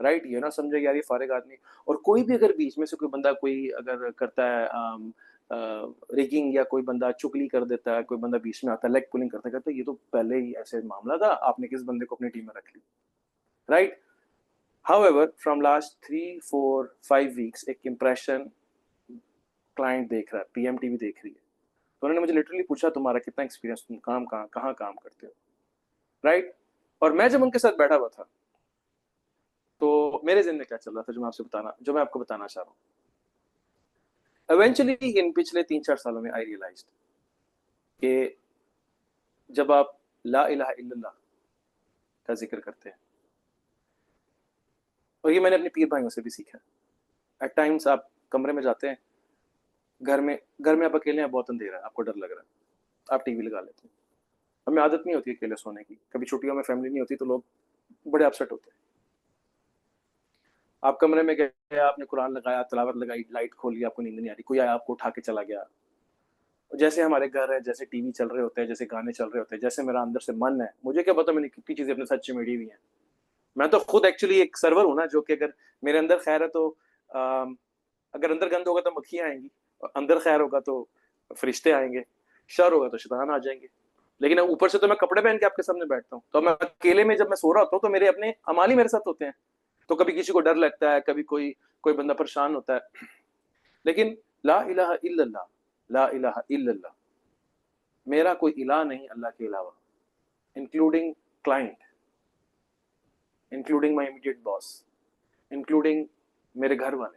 Right. یہ نہ سمجھے یار یہ فارغ آدمی. اور کوئی بھی اگر بیچ میں سے کوئی بندہ کوئی اگر کرتا ہے ریگنگ یا کوئی بندہ چگلی کر دیتا ہے, کوئی بندہ بیچ میں آتا ہے لیگ پولنگ کرتا ہے, کہتا ہے یہ تو پہلے ہی ایسے معاملہ تھا, آپ نے کس بندے کو اپنی ٹیم میں رکھ لی, right. However, from last 3-4-5 weeks ایک امپریشن کلائنٹ دیکھ رہا ہے, پی ایم ٹی وی دیکھ رہی ہے, تو انہوں نے مجھے لٹرلی پوچھا تمہارا کتنا ایکسپیرینس, تم کہاں کام کرتے ہو, رائٹ. اور میں جب ان کے ساتھ بیٹھا ہوا تھا تو میرے ذہن میں کیا چل رہا تھا جو میں آپ کو بتانا چاہ رہا ہوں. ایونچولی ان پچھلے 3-4 سالوں میں آئی ریئلائزڈ کہ جب آپ لا الہ الا اللہ کا ذکر کرتے ہیں, اور یہ میں نے اپنے پیر بھائیوں سے بھی سیکھا, ایٹ ٹائمس آپ کمرے میں جاتے ہیں, گھر میں آپ اکیلے ہیں, بہت اندھیرا ہے, آپ کو ڈر لگ رہا ہے, آپ ٹی وی لگا لیتے ہیں. ہمیں عادت نہیں ہوتی اکیلے سونے کی, کبھی چھٹیوں میں فیملی نہیں ہوتی تو لوگ بڑے اپسٹ ہوتے ہیں. آپ کمرے میں گئے, آپ نے قرآن لگایا, تلاوت لگائی, لائٹ کھولی, آپ کو نیند نہیں آ رہی, کوئی آیا آپ کو اٹھا کے چلا گیا. جیسے ہمارے گھر ہے, جیسے ٹی وی چل رہے ہوتے ہیں, جیسے گانے چل رہے ہوتے ہیں, جیسے میرا اندر سے من ہے, مجھے کیا پتا میں نے کتنی چیزیں اپنے ساتھ چمیڑی ہوئی ہیں. میں تو خود ایکچولی ایک سرور ہوں نا, جو کہ اگر میرے اندر خیر ہے تو اگر اندر گند ہوگا تو مکھیاں آئیں گی, اندر خیر ہوگا تو فرشتے آئیں گے, شر ہوگا تو شیطان آ جائیں گے. لیکن اوپر سے تو میں کپڑے پہن کے آپ کے سامنے بیٹھتا ہوں, تو میں اکیلے میں جب میں سو رہا ہوتا ہوں تو میرے اپنے اعمال ہی میرے ساتھ ہوتے ہیں. تو کبھی کسی کو ڈر لگتا ہے, کبھی کوئی بندہ پریشان ہوتا ہے. لیکن لا الہ الا اللہ, لا الہ الا اللہ, میرا کوئی الہ نہیں اللہ کے علاوہ, including client, including my immediate boss, including میرے گھر والے.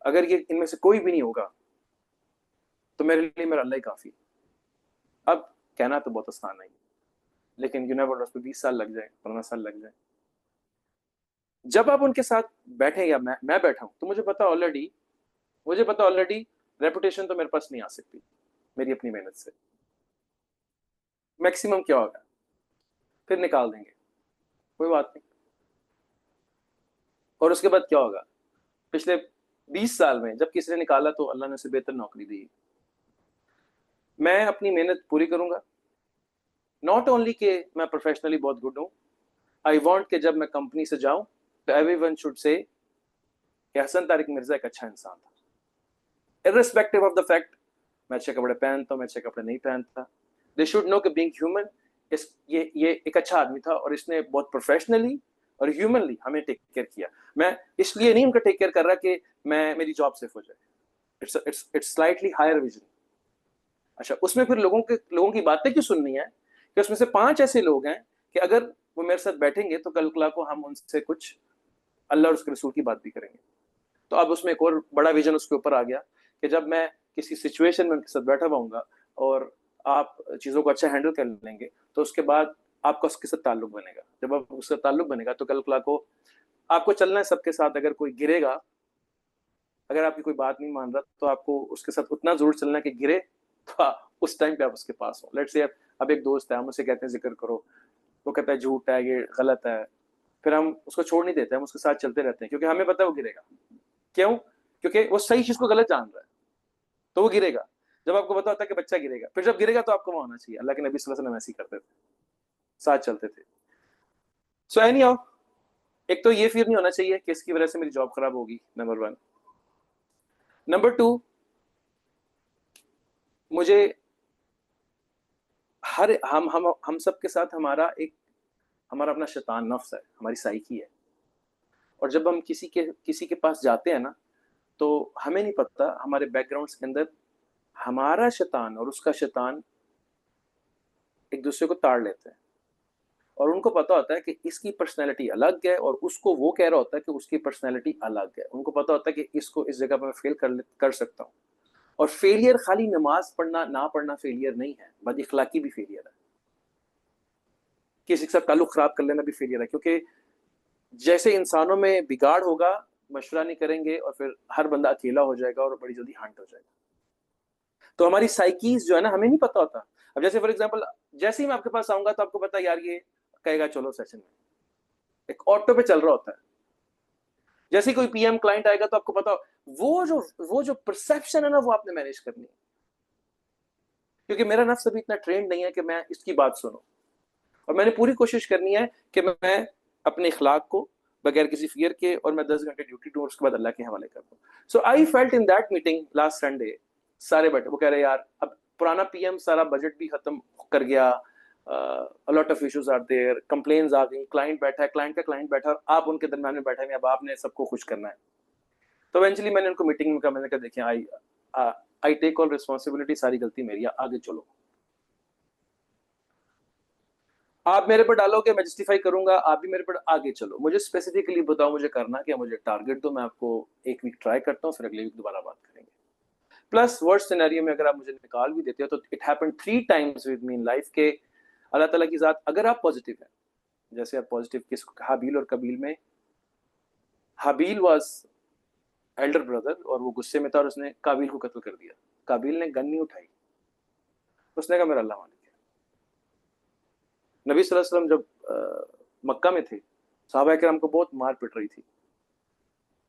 اگر یہ ان میں سے کوئی بھی نہیں ہوگا تو میرے لیے میرا اللہ ہی کافی. اب کہنا تو بہت آسان ہے, لیکن یو نیور نو, اس پہ 20 سال لگ جائیں, 15 سال لگ جائیں. جب آپ ان کے ساتھ بیٹھیں یا میں بیٹھا ہوں تو مجھے پتا آلریڈی ریپوٹیشن تو میرے پاس نہیں آ سکتی میری اپنی محنت سے. میکسیمم کیا ہوگا, پھر نکال دیں گے, کوئی بات نہیں. اور اس کے بعد کیا ہوگا, پچھلے 20 سال میں جب کسی نے نکالا تو اللہ نے اسے بہتر نوکری دی. میں اپنی محنت پوری کروں گا, ناٹ اونلی کہ میں پروفیشنلی بہت گڈ ہوں, آئی وانٹ کہ جب میں کمپنی سے جاؤں تو ایوری ون شوڈ سے کہ حسن طارق مرزا ایک اچھا انسان تھا, irrespective of the fact میں اچھے کپڑے پہنتا ہوں, میں اچھے کپڑے نہیں پہنتا. they should know کہ being human یہ ایک اچھا آدمی تھا, اور اس نے بہت پروفیشنلی اور ہیومنلی ہمیں ٹیک کیئر کیا. میں اس لیے نہیں ان کا ٹیک کیئر کر رہا کہ میری جاب سیف ہو جائے, اٹس سلائٹلی ہائر ویژن. اچھا, اس میں پھر لوگوں کی باتیں کیوں سننی ہے کہ اس میں سے 5 ایسے لوگ ہیں کہ اگر وہ میرے ساتھ بیٹھیں گے تو کل کو ہم ان سے کچھ اللہ اور اس کے رسول کی بات بھی کریں گے. تو اب اس میں ایک اور بڑا ویژن اس کے اوپر آ گیا کہ جب میں کسی سچویشن میں ان کے ساتھ بیٹھا ہوا ہوں گا اور آپ چیزوں کو اچھا ہینڈل کر لیں گے تو اس کے بعد آپ کا اس کے ساتھ تعلق بنے گا. جب آپ اس کا تعلق بنے گا تو کل کو آپ کو چلنا ہے سب کے ساتھ. اگر کوئی گرے گا, اگر آپ کی کوئی بات نہیں مان رہا تو آپ کو اس کے ساتھ اتنا ضرور چلنا ہے کہ گرے تو اس ٹائم پہ آپ اس کے پاس ہو. لیٹس سے اب ایک دوست ہے, ہم اسے کہتے ہیں ذکر کرو, وہ کہتا ہے جھوٹ ہے, یہ غلط ہے, پھر ہم اس کو چھوڑ نہیں دیتے, ہم اس کے ساتھ چلتے رہتے ہیں کیونکہ ہمیں پتہ ہے وہ گرے گا. کیوں؟ کیونکہ وہ صحیح چیز کو غلط جان رہا ہے تو وہ گرے گا. جب آپ کو پتا ہوتا ہے کہ بچہ گرے گا, پھر جب گرے گا تو آپ کو وہاں ہونا چاہیے. اللہ کے نبی صلی اللہ علیہ وسلم ایسے ہی کرتے تھے, ساتھ چلتے تھے. سو اینی ہاؤ, ایک تو یہ فیئر نہیں ہونا چاہیے کہ اس کی وجہ سے میری جاب خراب ہوگی, نمبر 1. نمبر 2, مجھے ہم سب کے ساتھ ہمارا اپنا شیطان نفس ہے, ہماری سائیکی ہے. اور جب ہم کسی کے پاس جاتے ہیں نا تو ہمیں نہیں پتہ ہمارے بیک گراؤنڈس کے اندر ہمارا شیطان اور اس کا شیطان ایک دوسرے کو تاڑ لیتے ہیں, اور ان کو پتا ہوتا ہے کہ اس کی پرسنالٹی الگ ہے اور اس کو وہ کہہ رہا ہوتا ہے کہ اس کی پرسنالٹی الگ ہے. ان کو پتا ہوتا ہے کہ اس کو اس جگہ پہ میں فیل کر سکتا ہوں. اور فیلئر خالی نماز پڑھنا نہ پڑھنا فیلئر نہیں ہے, بد اخلاقی بھی فیلئر ہے, کسی کے ساتھ تعلق خراب کر لینا بھی فیلئر ہے. کیونکہ جیسے انسانوں میں بگاڑ ہوگا, مشورہ نہیں کریں گے, اور پھر ہر بندہ اکیلا ہو جائے گا اور بڑی جلدی ہانٹ ہو جائے گا. تو ہماری سائیکیز جو ہے نا, ہمیں نہیں پتا ہوتا. اب جیسے فار ایگزامپل, جیسے ہی میں آپ کے پاس آؤں گا تو آپ کو پتا یار یہ کہے گا چلو سیشن میں, ایک آٹو پہ چل رہا ہوتا ہے. جیسے کوئی پی ایم کلائنٹ آئے گا تو آپ کو پتا وہ جو پرسیپشن ہے نا, وہ آپ نے مینیج کرنی ہے. کیونکہ میرا نفس ابھی اتنا ٹرینڈ نہیں ہے کہ میں اس کی بات سنوں, اور میں نے پوری کوشش کرنی ہے کہ میں اپنے اخلاق کو بغیر کسی فیئر کے, اور میں 10 گھنٹے ڈیوٹی دوں اور اس کے بعد اللہ کے حوالے کر دوں. So I felt in that meeting last Sunday, سارے بیٹھے, وہ کہہ رہے یار اب پرانا پی ایم سارا بجٹ بھی ختم کر گیا, lot of issues are there, complaints آ گئی, کلائنٹ بیٹھا ہے, کلائنٹ کا کلائنٹ بیٹھا ہے, اور آپ ان کے درمیان میں بیٹھے ہوئے, اب آپ نے سب کو خوش کرنا ہے. تو ایونچولی میں نے ان کو میٹنگ میں کہا, میں نے کہا دیکھیں آئی ٹیک آل ریسپانسبلٹی, ساری غلطی میری ہے, آگے چلو. آپ میرے پر ڈالو گے میں جسٹیفائی کروں گا, آپ بھی میرے پر آگے چلو, مجھے اسپیسیفکلی بتاؤ مجھے کرنا کیا, مجھے ٹارگیٹ دو, میں آپ کو ایک ویک ٹرائی کرتا ہوں, پھر اگلے ویک دوبارہ بات کریں گے. پلس ورسٹ سینیریو میں اگر آپ مجھے نکال بھی دیتے ہو تو it happened 3 times with me in life کہ اللہ تعالیٰ کی ذات اگر آپ پازیٹیو ہیں, جیسے آپ پازیٹیو کس حابیل اور قبیل میں, حابیل واز ایلڈر بردر اور وہ غصے میں تھا اور اس نے قابیل کو قتل کر دیا. قابیل نے گن نہیں اٹھائی, اس نے کہا میرا اللہ مالک ہے. نبی صلی اللہ علیہ وسلم جب مکہ میں تھے, صحابہ کرام کو بہت مار پٹ رہی تھی,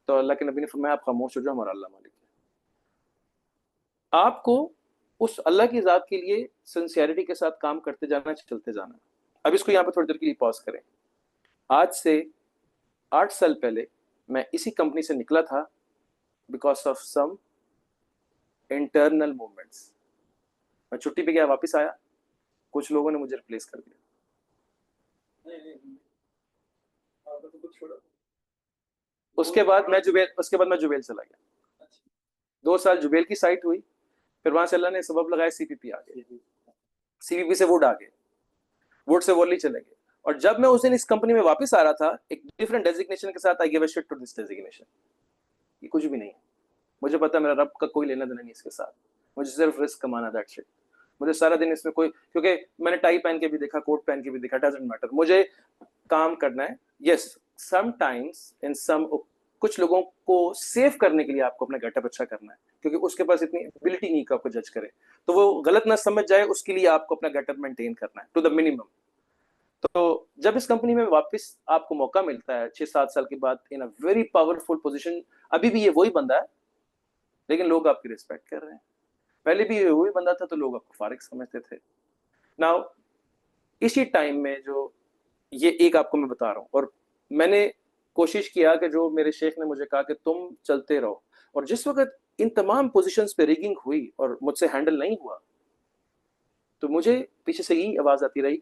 تو اللہ کے نبی نے فرمایا آپ خاموش ہو جاؤ, ہمارا اللہ مالک ہے. آپ کو اس اللہ کی ذات کے لیے سنسیئرٹی کے ساتھ کام کرتے جانا, چلتے جانا. اب اس کو یہاں پہ تھوڑی دیر کے لیے پاز کریں. آج سے 8 سال پہلے میں اسی کمپنی سے نکلا تھا because of some internal movements. میں چھٹی پہ گیا, واپس آیا, کچھ لوگوں نے مجھے ریپلیس کر دیا. اس کے بعد میں جبیل چلا گیا. 2 سال جبیل کی سائٹ ہوئی, پھر وہاں سے اللہ نے سبب لگایا, سی پی پی آ گئے, سی پی پی سے ووڈ آ گئے, ووڈ سے وولی چلے گئے. اور جب میں اس دن اس کمپنی میں واپس آ رہا تھا ایک ڈفرنٹ ڈیزگنیشن کے ساتھ, I give a shit to this designation. یہ کچھ بھی نہیں ہے, مجھے پتا میرا رب کا کوئی لینا دینا نہیں اس کے ساتھ, مجھے صرف رسک کمانا, دیٹ شٹ. مجھے سارا دن اس میں کوئی, کیونکہ میں نے ٹائی پہن کے بھی دیکھا, کوٹ پہن کے بھی دیکھا, ڈزنٹ میٹر, مجھے کام کرنا ہے. یس سم ٹائمس ان سم, کچھ لوگوں کو سیو کرنے کے لیے آپ کو اپنا گیٹ اپ اچھا کرنا ہے, کیونکہ اس کے پاس اتنی ایبلٹی نہیں کہ آپ کو جج کرے, تو وہ غلط نہ سمجھ جائے, اس کے لیے آپ کو اپنا گیٹ اپ مینٹین کرنا ہے ٹو دا منیمم. تو جب اس کمپنی میں واپس آپ کو موقع ملتا ہے 6-7 سال کے بعد ان اے ویری پاورفل پوزیشن, ابھی بھی یہ وہی بندہ ہے لیکن لوگ آپ کی ریسپیکٹ کر رہے ہیں, پہلے بھی یہ وہی بندہ تھا تو لوگ آپ کو فارغ سمجھتے تھے. ناؤ اسی ٹائم میں جو یہ ایک آپ کو میں بتا رہا ہوں, اور میں نے کوشش کیا کہ جو میرے شیخ نے مجھے کہا کہ تم چلتے رہو, اور جس وقت ان تمام پوزیشنز پہ ریگنگ ہوئی اور مجھ سے ہینڈل نہیں ہوا, تو مجھے پیچھے سے یہی آواز آتی رہی,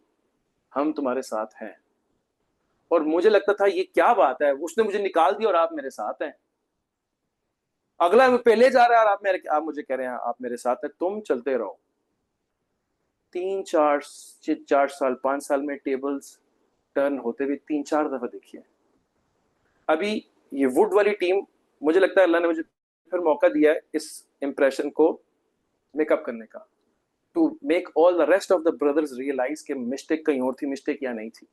ہم تمہارے ساتھ ہیں. اور مجھے لگتا تھا یہ کیا بات ہے, اس نے مجھے نکال دیا اور آپ میرے ساتھ ہیں. اگلا میں پہلے جا رہا ہے اور آپ مجھے کہہ رہے ہیں آپ میرے ساتھ ہیں, تم چلتے رہو. 3-4 سال 5 سال میں ٹیبلز ٹرن ہوتے ہوئے 3-4 دفعہ دیکھیے. ابھی یہ ووڈ والی ٹیم, مجھے لگتا ہے اللہ نے مجھے پھر موقع دیا ہے اس امپریشن کو میک اپ کرنے کا, to make all the rest of the brothers realise کہ مسٹیک کہیں اور تھی, مسٹیک یا نہیں تھی.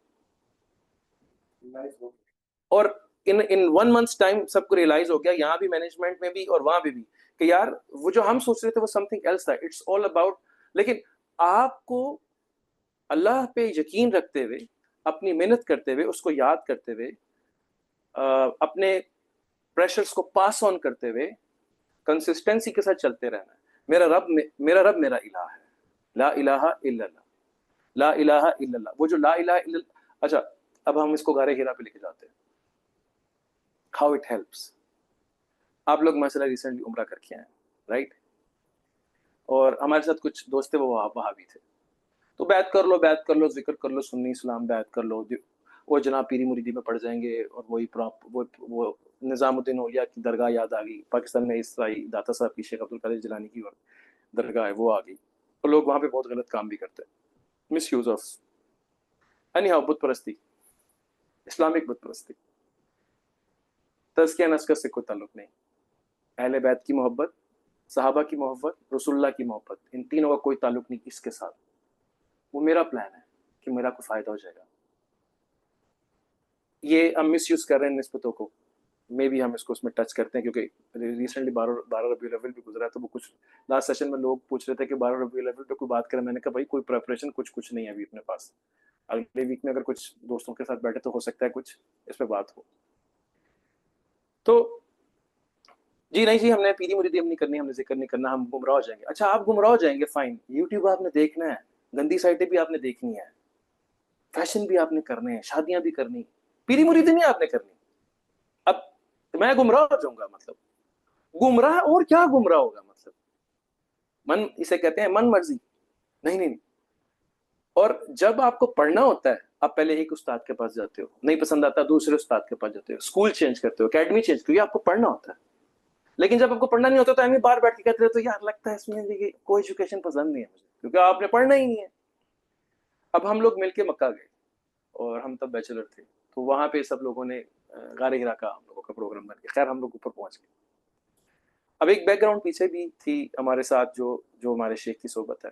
اور ان 1 month's ٹائم سب کو ریئلائز ہو گیا, یہاں بھی مینجمنٹ میں بھی اور وہاں بھی, کہ یار وہ جو ہم سوچ رہے تھے وہ سم تھنگ ایلس تھا. اٹس آل اباؤٹ, لیکن آپ کو اللہ پہ یقین رکھتے ہوئے, اپنی محنت کرتے ہوئے, اس کو یاد کرتے ہوئے, اپنے پریشرز کو پاس آن کرتے ہوئے کنسسٹنسی کے ساتھ چلتے رہنا ہے. میرا رب میرا الہ ہے, لا الہ الا اللہ, لا الہ الا اللہ. وہ جو لا الہ الا اللہ, اچھا اب ہم اس کو غار ہیرا پہ لے کے جاتے ہیں. How it helps. آپ لوگ مسئلہ ریسنٹلی عمرہ کر کے آئے ہیں رائٹ, اور ہمارے ساتھ کچھ دوست تھے وہ وہاں بھی تھے, تو بیعت کر لو, ذکر کر لو, سنی اسلام بیعت کر لو, وہ جناب پیری مریدی میں پڑ جائیں گے, اور وہ نظام الدین اولیاء کی درگاہ یاد آ گئی. پاکستان میں اسرائی داتا صاحب کی, شیخ عبدالقادر جیلانی کی درگاہ ہے, وہ آ گئی. تو لوگ وہاں پہ بہت غلط کام بھی کرتے ہیں, مس یوز آف اینی ہاؤ, بت پرستی, اسلامک بت پرستی. تزکیہ نفس کا سے کوئی تعلق نہیں. اہل بیت کی محبت, صحابہ کی محبت, رسول اللہ کی محبت, ان تینوں کا کوئی تعلق نہیں اس کے ساتھ. وہ میرا پلان ہے کہ میرا کو فائدہ ہو جائے گا. یہ ہم مس یوز کر رہے ہیں نسبتوں کو, میں بھی ہم اس میں ٹچ کرتے ہیں, کیونکہ ریسنٹلی 12 ربیع الاول بھی گزرا, تو وہ کچھ لاسٹ سیشن میں لوگ پوچھ رہے تھے کہ 12 ربیع الاول پہ کوئی بات کریں. میں نے کہا بھائی کوئی پریپریشن کچھ نہیں ہے ابھی اپنے پاس, اگلے ویک میں اگر کچھ دوستوں کے ساتھ بیٹھے تو ہو سکتا ہے کچھ اس پہ بات ہو. تو جی نہیں جی, ہم نے پیری مریدی ہم نہیں کرنی, ہم نے ذکر نہیں کرنا, ہم گمراہ ہو جائیں گے. اچھا آپ گمراہ ہو جائیں گے, فائن, یوٹیوب آپ نے دیکھنا ہے, گندی سائٹیں بھی آپ نے دیکھنی ہے, فیشن بھی آپ نے کرنے ہیں, شادیاں بھی کرنی, پیری مریدی نہیں آپ نے کرنی. میں گمراہ ہو جاؤں گا. مطلب گمراہ اور کیا گمراہ ہوگا؟ مطلب من اسے کہتے ہیں من مرضی. نہیں نہیں. اور جب آپ کو پڑھنا ہوتا ہے آپ پہلے ایک استاد کے پاس جاتے ہو, نہیں پسند آتا دوسرے استاد کے پاس جاتے ہو, اسکول چینج کرتے ہو, اکیڈمی چینج کرتے ہو, آپ کو پڑھنا ہوتا ہے. لیکن جب آپ کو پڑھنا نہیں ہوتا تو باہر بیٹھ کے کہتے رہتے ہو یار لگتا ہے اس میں کوئی ایجوکیشن پسند نہیں ہے مجھے, کیونکہ آپ نے پڑھنا ہی نہیں ہے. اب ہم لوگ مل کے مکہ گئے اور ہم تب بیچلر تھے, تو وہاں پہ سب لوگوں نے غار ہرا کا ہم لوگوں کا پروگرام بن گیا. خیر ہم لوگ اوپر پہنچ گئے. اب ایک بیک گراؤنڈ پیچھے بھی تھی ہمارے ساتھ جو ہمارے شیخ کی صحبت ہے,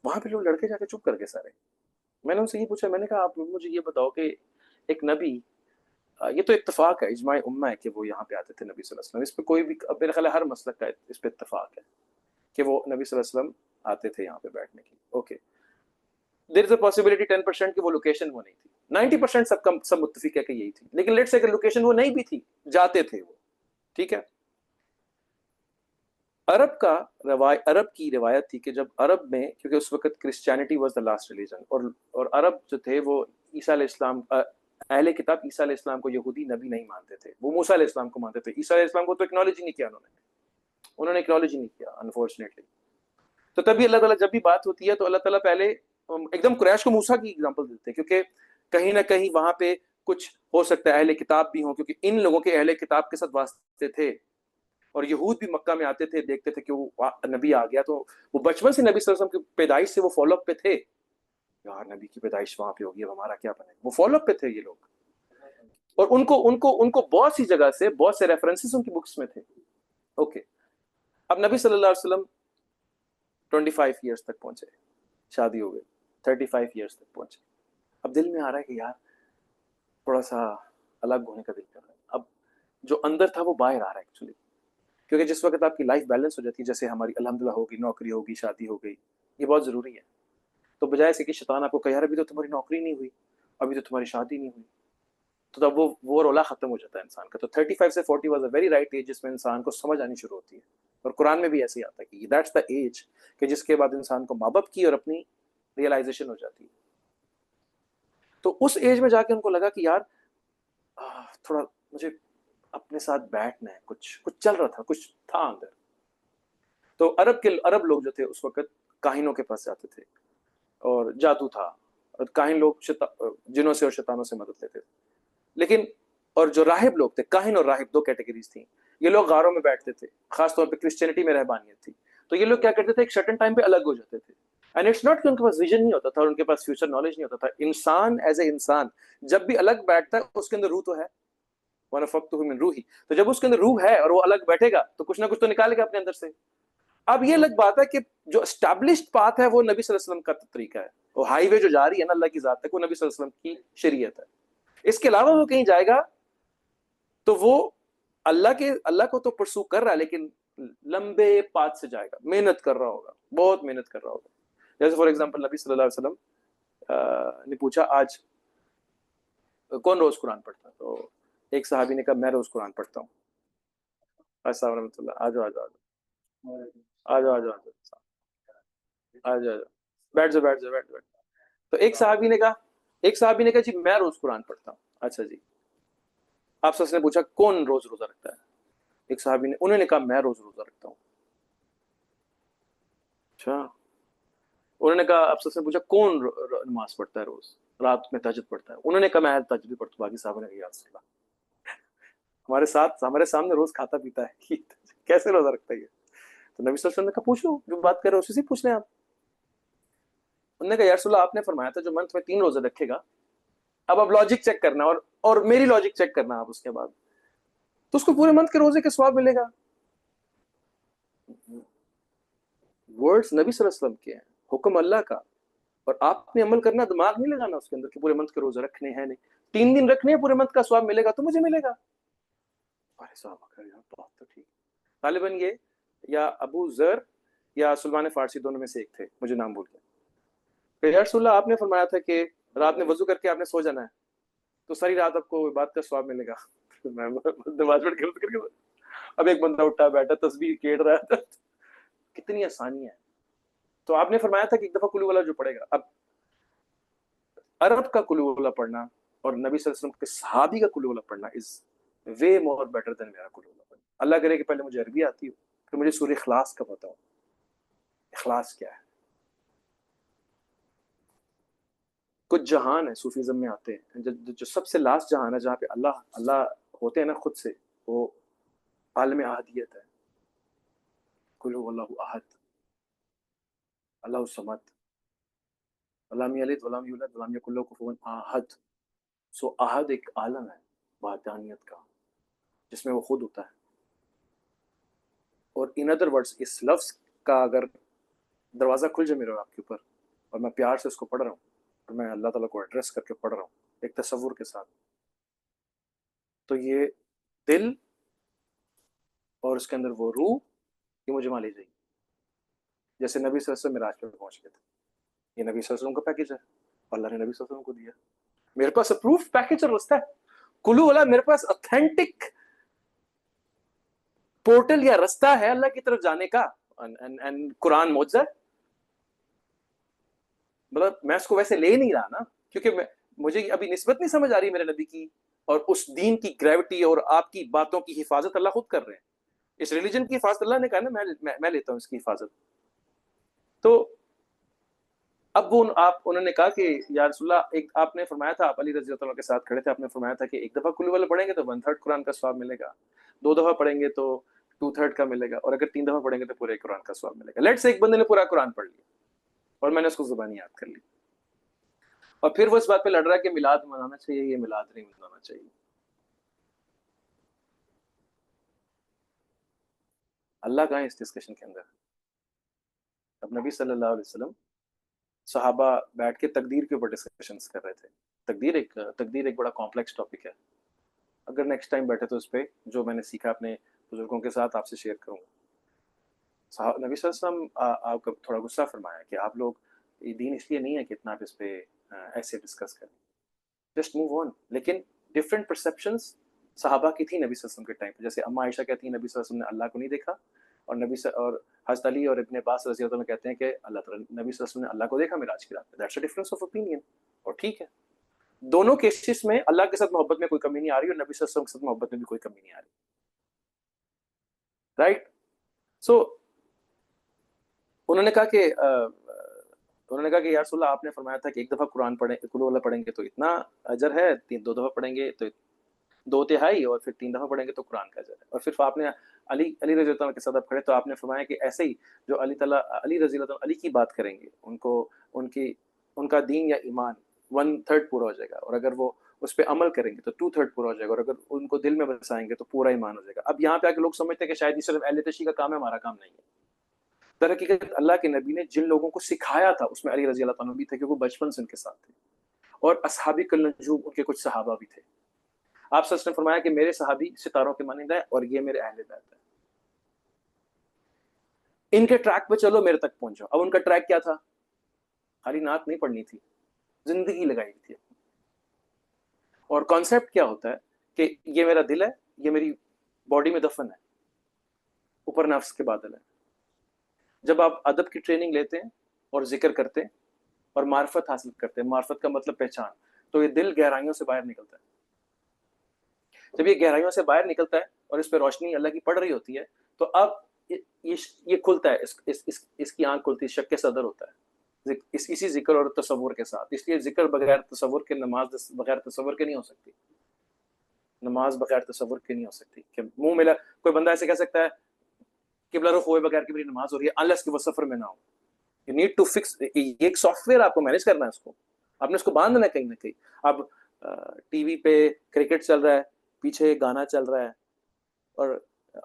وہاں پہ لوگ لڑکے جا کے چپ کر کے سارے. میں نے ان سے یہ پوچھا, میں نے کہا آپ مجھے یہ بتاؤ کہ ایک نبی, یہ تو اتفاق ہے اجماع امہ ہے کہ وہ یہاں پہ آتے تھے نبی صلی اللہ علیہ وسلم, اس پہ کوئی بھی میرے خیال ہے ہر مسلک کا اس پہ اتفاق ہے کہ وہ نبی صلی اللہ علیہ وسلم آتے تھے یہاں پہ بیٹھنے کی. Okay, there is a possibility 10% کہ وہ لوکیشن وہ نہیں تھی, 90% سب متفق ہے کہ یہی تھی, لیکن لیٹس سے اگر لوکیشن وہ نہیں بھی تھی جاتے تھے وہ. ٹھیک ہے. عرب کی روایت تھی کہ جب عرب میں, کیونکہ اس وقت Christianity was the last religion, اور عرب جو تھے وہ عیسیٰ علیہ السلام, اہل کتاب عیسیٰ علیہ السلام کو یہودی نبی نہیں مانتے تھے, وہ موسیٰ علیہ السلام کو مانتے تھے. عیسیٰ علیہ السلام کو تو اکنالج ہی نہیں کیا انہوں نے اکنالج ہی نہیں کیا انفارچونیٹلی. تو تبھی اللہ تعالیٰ جب بھی بات ہوتی ہے تو اللہ تعالیٰ پہلے ایک دم قریش کو موسیٰ کی ایگزامپل دیتے ہیں, کیونکہ کہیں نہ کہیں وہاں پہ کچھ ہو سکتا ہے اہل کتاب بھی ہوں, کیونکہ ان لوگوں کے اہل کتاب کے ساتھ واسطے تھے, اور یہود بھی مکہ میں آتے تھے, دیکھتے تھے کہ وہ نبی آ گیا, تو وہ بچپن سے نبی صلی اللہ علیہ وسلم کی پیدائش سے وہ فالو اپ پہ تھے. یار نبی کی پیدائش وہاں پہ ہوگی, اب ہمارا کیا بنے, وہ فالو اپ پہ تھے یہ لوگ. اور ان کو بہت سی جگہ سے بہت سے ریفرنسز ان کی بکس میں تھے. اوکے, اب نبی صلی اللہ علیہ وسلم 25 ایئرس تک پہنچے, شادی ہو گئی, 35 ایئرس تک پہنچے. اب دل میں آ رہا ہے کہ یار تھوڑا سا الگ ہونے کا دل کر رہا ہے. اب جو اندر تھا وہ باہر آ رہا ہے ایکچولی, کیونکہ جس وقت آپ کی لائف بیلنس ہو جاتی ہے, جیسے ہماری الحمدللہ ہوگی, نوکری ہوگی, شادی ہو گئی, یہ بہت ضروری ہے. تو بجائے سے کہ شیطان آپ کو کہے یار ابھی تو تمہاری نوکری نہیں ہوئی, ابھی تو تمہاری شادی نہیں ہوئی, تو تب وہ رولا ختم ہو جاتا ہے انسان کا. تو 35 سے 40 was a very right age جس میں انسان کو سمجھ آنی شروع ہوتی ہے, اور قرآن میں بھی ایسے ہی آتا ہے کہ دیٹس دا ایج کہ جس کے بعد انسان کو ماں باپ کی اور اپنی ریئلائزیشن ہو جاتی ہے. تو اس ایج میں جا کے ان کو لگا کہ یار تھوڑا مجھے اپنے ساتھ بیٹھنا ہے, کچھ چل رہا تھا, کچھ تھا اندر. تو عرب لوگ جو تھے اس وقت کاہنوں کے پاس جاتے تھے, اور جادو تھا, اور کاہن لوگ جنوں سے اور شیطانوں سے مدد لیتے تھے. لیکن اور جو راہب لوگ تھے, کاہن اور راہب دو کیٹیگریز تھیں, یہ لوگ غاروں میں بیٹھتے تھے, خاص طور پہ کرسچینٹی میں رہبانیت تھی. تو یہ لوگ کیا کرتے تھے, ایک سرٹن ٹائم پہ الگ ہو جاتے تھے. اینڈ اٹس ناٹ کہ ان کے پاس ویژن نہیں ہوتا تھا, اور ان کے پاس فیوچر نالج نہیں ہوتا تھا. انسان ایز اے انسان جب بھی الگ بیٹھتا ہے اس کے اندر روح تو ہے, وَنَفَخْتُ مِن رُوحِي, تو جب اس کے اندر روح ہے اور وہ الگ بیٹھے گا تو کچھ نہ کچھ تو نکالے گا اپنے اندر سے. اب یہ الگ بات ہے کہ جو اسٹیبلشڈ پاتھ ہے وہ نبی صلی اللہ علیہ وسلم کا طریقہ ہے, وہ ہائی وے جو جا رہی ہے نا اللہ کی ذات تک, وہ نبی صلی اللہ علیہ وسلم کی شریعت ہے. اس کے علاوہ وہ کہیں جائے گا تو وہ اللہ کو تو پرسو کر رہا ہے, لیکن لمبے پاتھ سے جائے گا, محنت کر رہا ہوگا, بہت محنت کر رہا ہوگا. جیسے فار ایگزامپل نبی صلی اللہ علیہ وسلم نے پوچھا آج کون روز قرآن پڑھتا ہے, تو ایک صحابی نے کہا میں روز قرآن پڑھتا ہوں. السلام رحمۃ اللہ, آجو بیٹھ جاؤ. تو ایک صحابی نے کہا جی میں روز قرآن پڑھتا ہوں. اچھا جی, آپ سے پوچھا کون روز روزہ رکھتا ہے, ایک صحابی نے, انہوں نے کہا میں روز روزہ رکھتا ہوں. اچھا, انہوں نے کہا آپ سے پوچھا کون نماز پڑھتا ہے روز, رات میں تہجد پڑھتا ہے, انہوں نے کہا میں تہجد بھی پڑھتا ہوں. باقی صاحب نے کہا یا رسول اللہ ہمارے سامنے روز کھاتا پیتا ہے, کیسے روزہ رکھتا ہے یہ؟ تو نبی صلی اللہ علیہ وسلم نے کہا پوچھو, جو بات کر رہے ہو اسی سے پوچھ لیں آپ. انہوں نے کہا یا رسول اللہ آپ نے فرمایا تھا جو منتھ میں 3 روزے رکھے گا, اب آپ لاجک چیک کرنا اور میری لاجک چیک کرنا آپ اس کے بعد, تو اس کو پورے منتھ کے روزے کے ثواب ملے گا. ورڈز نبی صلی اللہ علیہ وسلم کے ہیں, حکم اللہ کا, اور آپ نے عمل کرنا, دماغ نہیں لگانا اس کے اندر کہ پورے منتھ کے روزے رکھنے ہیں, نہیں 3 دن رکھنے ہیں, پورے منتھ کا ثواب ملے گا تو مجھے ملے گا. بہت تو ٹھیک. غالباً یہ یا ابو ذر یا سلمان فارسی دونوں میں سے ایک تھے, مجھے نام بھول گیا. یا رسول اللہ آپ نے فرمایا تھا کہ رات میں وضو کر کے آپ نے سو جانا ہے, تو ساری رات آپ کو بات کا ثواب ملے گا. نماز پڑھ کے اب ایک بندہ اٹھا بیٹھا تسبیح کھیڑ رہا تھا, کتنی آسانی ہے. تو آپ نے فرمایا تھا کہ ایک دفعہ کلو والا جو پڑھے گا, اب عرب کا کلو والا پڑھنا اور نبی صلی اللہ علیہ وسلم کے صحابی کا کلو والا پڑھنا از وے مور بیٹر دین میرا قل اللہ۔ اللہ کرے کہ پہلے مجھے عربی آتی ہو، پھر مجھے سورہ اخلاص کا پتہ ہو اخلاص کیا ہے۔ کچھ جہان ہے صوفیزم میں آتے ہیں، جو سب سے لاسٹ جہان ہے جہاں پہ اللہ ہوتے ہیں نا خود سے، وہ عالم احدیت ہے۔ قل هو اللہ احد اللہ الصمد ولم یلد ولم یولد ولم یکن له کفوا احد۔ سو احد ایک عالم ہے وحدانیت کا جس میں وہ خود ہوتا ہے۔ اور ان ادر ورڈز اس لفظ کا اگر دروازہ کھل جائے میرے اور آپ کے اوپر، اور میں پیار سے اس کو پڑھ رہا ہوں، اور میں اللہ تعالیٰ کو ایڈریس کر کے پڑھ رہا ہوں ایک تصور کے ساتھ، تو یہ دل اور اس کے اندر وہ روح یہ مجھے مان لی جائے گی۔ جیسے نبی صلی اللہ علیہ وسلم معراج پہ پہنچ گئے تھے، یہ نبی صلی اللہ علیہ وسلم کا پیکج ہے، اللہ نے نبی صلی اللہ علیہ وسلم کو دیا۔ میرے پاس اپروف پیکج اور رستہ ہے، کلو والا میرے پاس اتھینٹک پورٹل یا رستہ ہے اللہ کی طرف جانے کا۔ قرآن معجزہ ہے، مطلب میں اس کو ویسے لے نہیں رہا نا، کیونکہ مجھے ابھی نسبت نہیں سمجھ آ رہی میرے نبی کی اور اس دین کی گریوٹی اور آپ کی باتوں کی حفاظت اللہ خود کر رہے ہیں۔ اس ریلیجن کی حفاظت اللہ نے کہا نا میں لیتا ہوں اس کی حفاظت۔ تو اب وہ انہوں نے کہا کہ یا رسول اللہ، ایک آپ نے فرمایا تھا، آپ علی رضی اللہ عنہ کے ساتھ کھڑے تھے، آپ نے فرمایا تھا کہ ایک دفعہ کل والے پڑھیں گے تو 1/3 قرآن کا ثواب ملے گا، 2 دفعہ پڑھیں گے تو 2/3 کا ملے گا، اور اگر 3 دفعہ پڑھیں گے تو پورے قرآن کا ثواب ملے گا۔ لیٹ سے ایک بندے نے پورا قرآن پڑھ لیا اور میں نے اس کو زبانی یاد کر لی، اور پھر وہ اس بات پہ لڑ رہا ہے کہ میلاد منانا چاہیے، یہ میلاد نہیں منانا چاہیے۔ اللہ کہاں ہے اس ڈسکشن کے اندر؟ اب نبی صلی اللہ علیہ وسلم صحابہ بیٹھ کے تقدیر کے اوپر ڈسکشنز کر رہے تھے۔ تقدیر ایک بڑا کمپلیکس ٹاپک ہے، اگر نیکسٹ ٹائم بیٹھے تو اس پہ جو میں نے سیکھا اپنے بزرگوں کے ساتھ آپ سے شیئر کروں گا۔ نبی صلی اللہ علیہ وسلم آپ کا تھوڑا غصہ فرمایا کہ آپ لوگ یہ دین اس لیے نہیں ہے کہ اتنا آپ اس پہ ایسے ڈسکس کریں، جسٹ موو آن۔ لیکن ڈفرینٹ پرسیپشنز صحابہ کی تھی نبی صلی اللہ علیہ وسلم کے ٹائم پہ، جیسے اما عائشہ کہتی ہیں نبی صلی اللہ علیہ وسلم نے اللہ کو نہیں دیکھا، اور حضرت علی اور ابن عباس رضی اللہ عنہ کہتے ہیں کہ اللہ تعالیٰ نبی صلی اللہ علیہ وسلم نے اللہ کو دیکھا معراج کی رات میں۔ That's a difference of opinion, اور ٹھیک ہے، دونوں کیسز میں اللہ کے ساتھ محبت میں کوئی کمی نہیں آ رہی اور نبی صلی اللہ علیہ وسلم کے ساتھ محبت میں بھی کوئی کمی نہیں آ رہی، رائٹ؟ سو انہوں نے کہا کہ یا رسول اللہ، آپ نے فرمایا تھا کہ ایک دفعہ قرآن پڑھیں، قل اللہ پڑھیں گے تو اتنا اجر ہے، 2 دفعہ پڑھیں گے تو 2/3، اور پھر 3 دفعہ پڑھیں گے تو قرآن کا اجر ہے۔ اور پھر آپ نے علی رضی اللہ عنہ کے ساتھ کھڑے تو آپ نے فرمایا کہ ایسے ہی جو علی رضی اللہ عنہ علی کی بات کریں گے، ان کا دین یا ایمان 1/3 پورا ہو جائے گا، اور اگر وہ اس پہ عمل کریں گے تو 2/3 پورا ہو جائے گا، اور اگر ان کو دل میں بسائیں گے تو پورا ایمان ہو جائے گا۔ اب یہاں پہ آ کے لوگ سمجھتے ہیں کہ شاید یہ صرف اہل تشیع کا کام ہے، ہمارا کام نہیں ہے۔ در حقیقت اللہ کے نبی نے جن لوگوں کو سکھایا تھا اس میں علی رضی اللہ عنہ بھی تھے، کیونکہ وہ بچپن سے ان کے ساتھ تھے، اور اصحابی کالنجوم ان کے کچھ صحابہ بھی تھے۔ آپ صلی اللہ علیہ وسلم نے فرمایا کہ میرے صحابی ستاروں کے مانند ہیں اور یہ میرے اہل بیت ہیں، ان کے ٹریک پہ چلو، میرے تک پہنچ جاؤ۔ اب ان کا ٹریک کیا تھا؟ خالی نعت نہیں پڑھنی تھی، زندگی لگائی تھی۔ اور کانسیپٹ کیا ہوتا ہے کہ یہ میرا دل ہے، یہ میری باڈی میں دفن ہے، اوپر نفس کے بادل ہیں۔ جب آپ ادب کی ٹریننگ لیتے ہیں اور ذکر کرتے ہیں اور معرفت حاصل کرتے ہیں، معرفت کا مطلب پہچان، تو یہ دل گہرائیوں سے باہر نکلتا ہے۔ جب یہ گہرائیوں سے باہر نکلتا ہے اور اس پہ روشنی اللہ کی پڑ رہی ہوتی ہے، تو اب یہ کھلتا ہے، اس کی آنکھ کھلتی ہے، شک صدر ہوتا ہے اسی ذکر اور تصور کے ساتھ۔ اس لیے ذکر بغیر تصور کے، نماز بغیر تصور کے نہیں ہو سکتی، نماز بغیر تصور کے نہیں ہو سکتی۔ کہ منہ ملا کوئی بندہ ایسے کہہ سکتا ہے قبلہ رخ ہوئے بغیر کہ میری نماز ہو رہی ہے، انلیس کہ وہ سفر میں نہ ہو۔ یو نیڈ ٹو فکس، یہ ایک سافٹ ویئر آپ کو مینیج کرنا ہے، اس کو آپ نے اس کو باندھنا ہے کہیں نہ کہیں۔ اب ٹی وی پہ کرکٹ چل رہا ہے، پیچھے گانا چل رہا ہے اور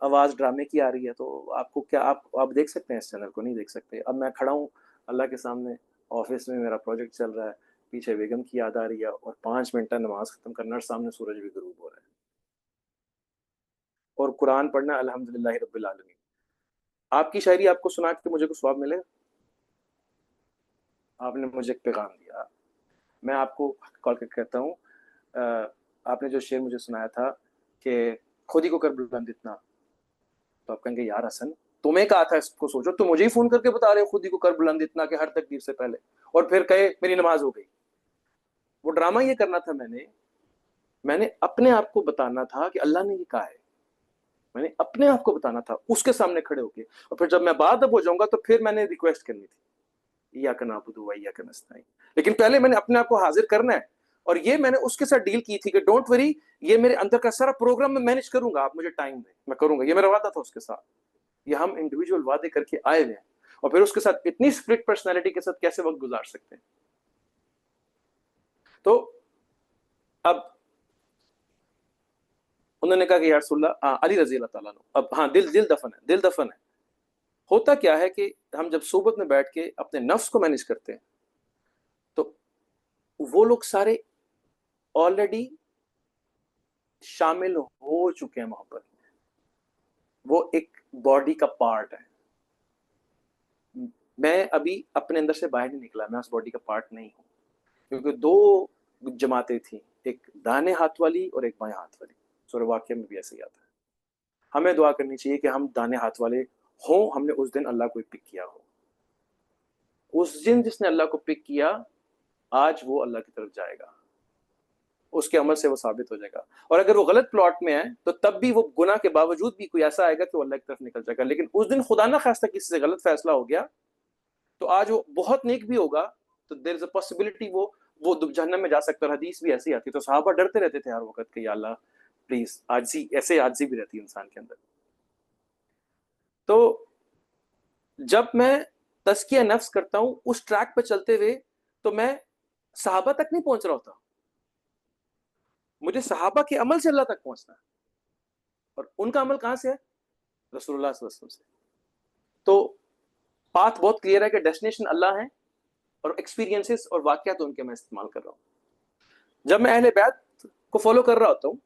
آواز ڈرامے کی آ رہی ہے، تو آپ کو کیا آپ دیکھ سکتے ہیں اس چینل کو؟ نہیں دیکھ سکتے۔ اب میں کھڑا ہوں اللہ کے سامنے، آفس میں میرا پروجیکٹ چل رہا ہے، پیچھے بیگم کی یاد آ رہی ہے، اور 5 منٹ نماز ختم کرنا اور سامنے سورج بھی غروب ہو رہا ہے، اور قرآن پڑھنا الحمدللہ رب العالمین۔ آپ کی شاعری آپ کو سنا کے مجھے کوئی ثواب ملے گا؟ آپ نے مجھے ایک پیغام دیا، میں آپ کو کال کر کہتا ہوں، آپ نے جو شعر مجھے سنایا تھا کہ خود ہی کو کر بلند اتنا، تو آپ کہیں گے یار حسن تمہیں کہا تھا اس کو سوچو، تم مجھے ہی فون کر کے بتا رہے ہو خود ہی کو کر بلند اتنا کہ ہر تکبیر سے پہلے، اور پھر کہے میری نماز ہو گئی۔ وہ ڈرامہ یہ کرنا تھا میں نے اپنے آپ کو بتانا تھا کہ اللہ نے یہ کہا ہے، میں نے اپنے آپ کو بتانا تھا اس کے سامنے کھڑے ہو کے، اور پھر جب میں بعد اب ہو جاؤں گا تو پھر میں نے ریکویسٹ کرنی تھی ایاک نعبد و ایاک نستعین، لیکن پہلے میں نے اپنے آپ کو حاضر کرنا ہے. اور یہ میں نے اس کے ساتھ ڈیل کی تھی کہ ڈونٹ وری، یہ میرے اندر کا سارا پروگرام میں مینج کروں گا، آپ مجھے ٹائم دیں، میں کروں گا. یہ میرا وعدہ تھا اس کے ساتھ. یہ ہم انڈیویجول وعدے کر کے آئے ہوئے ہیں، اور پھر اس کے ساتھ اتنی اسپلٹ پرسنالٹی کے ساتھ کیسے وقت گزار سکتے ہیں. تو اب انہوں نے کہا کہ یا رسول اللہ، علی رضی اللہ تعالیٰ عنہ، اب ہاں دل دفن ہے، دل دفن ہے. ہوتا کیا ہے کہ ہم جب صحبت میں بیٹھ کے اپنے نفس کو مینج کرتے ہیں تو وہ لوگ سارے آلریڈی شامل ہو چکے ہیں محبت میں، وہ ایک باڈی کا پارٹ ہے. میں ابھی اپنے اندر سے باہر نہیں نکلا، میں اس باڈی کا پارٹ نہیں ہوں، کیونکہ دو جماعتیں تھیں، ایک دانے ہاتھ والی اور ایک بائیں ہاتھ والی. سورہ واقعہ میں بھی ایسے ہی آتا ہے. ہمیں دعا کرنی چاہیے کہ ہم دانے ہاتھ والے ہوں، ہم نے اس دن اللہ کو پک کیا ہو. اس دن جس نے اللہ کو پک کیا، آج وہ اللہ کی طرف جائے گا، اس کے عمل سے وہ ثابت ہو جائے گا. اور اگر وہ غلط پلاٹ میں ہے تو تب بھی وہ گناہ کے باوجود بھی کوئی ایسا آئے گا کہ وہ اللہ کی طرف نکل جائے گا. لیکن اس دن خدا نہ خواستہ کسی سے غلط فیصلہ ہو گیا تو آج وہ بہت نیک بھی ہوگا تو دیر از اے پاسبلٹی وہ جہنم میں جا سکتا ہے. حدیث بھی ایسی آتی. تو صحابہ ڈرتے رہتے تھے ہر وقت کہ یا اللہ پلیز، عاجزی، ایسے عاجزی بھی رہتی ہے انسان کے اندر. تو جب میں تزکیہ نفس کرتا ہوں اس ٹریک پہ چلتے ہوئے تو میں صحابہ تک نہیں پہنچ رہا ہوتا، مجھے صحابہ کے عمل سے اللہ تک پہنچنا ہے. اور ان کا عمل کہاں سے ہے؟ رسول اللہ صلی اللہ علیہ وسلم سے. تو پاتھ بہت کلیئر ہے کہ ڈیسٹینیشن اللہ ہے اور ایکسپیرینسز اور واقعات ان کے میں استعمال کر رہا ہوں. جب میں اہل بیت کو فالو کر رہا ہوتا ہوں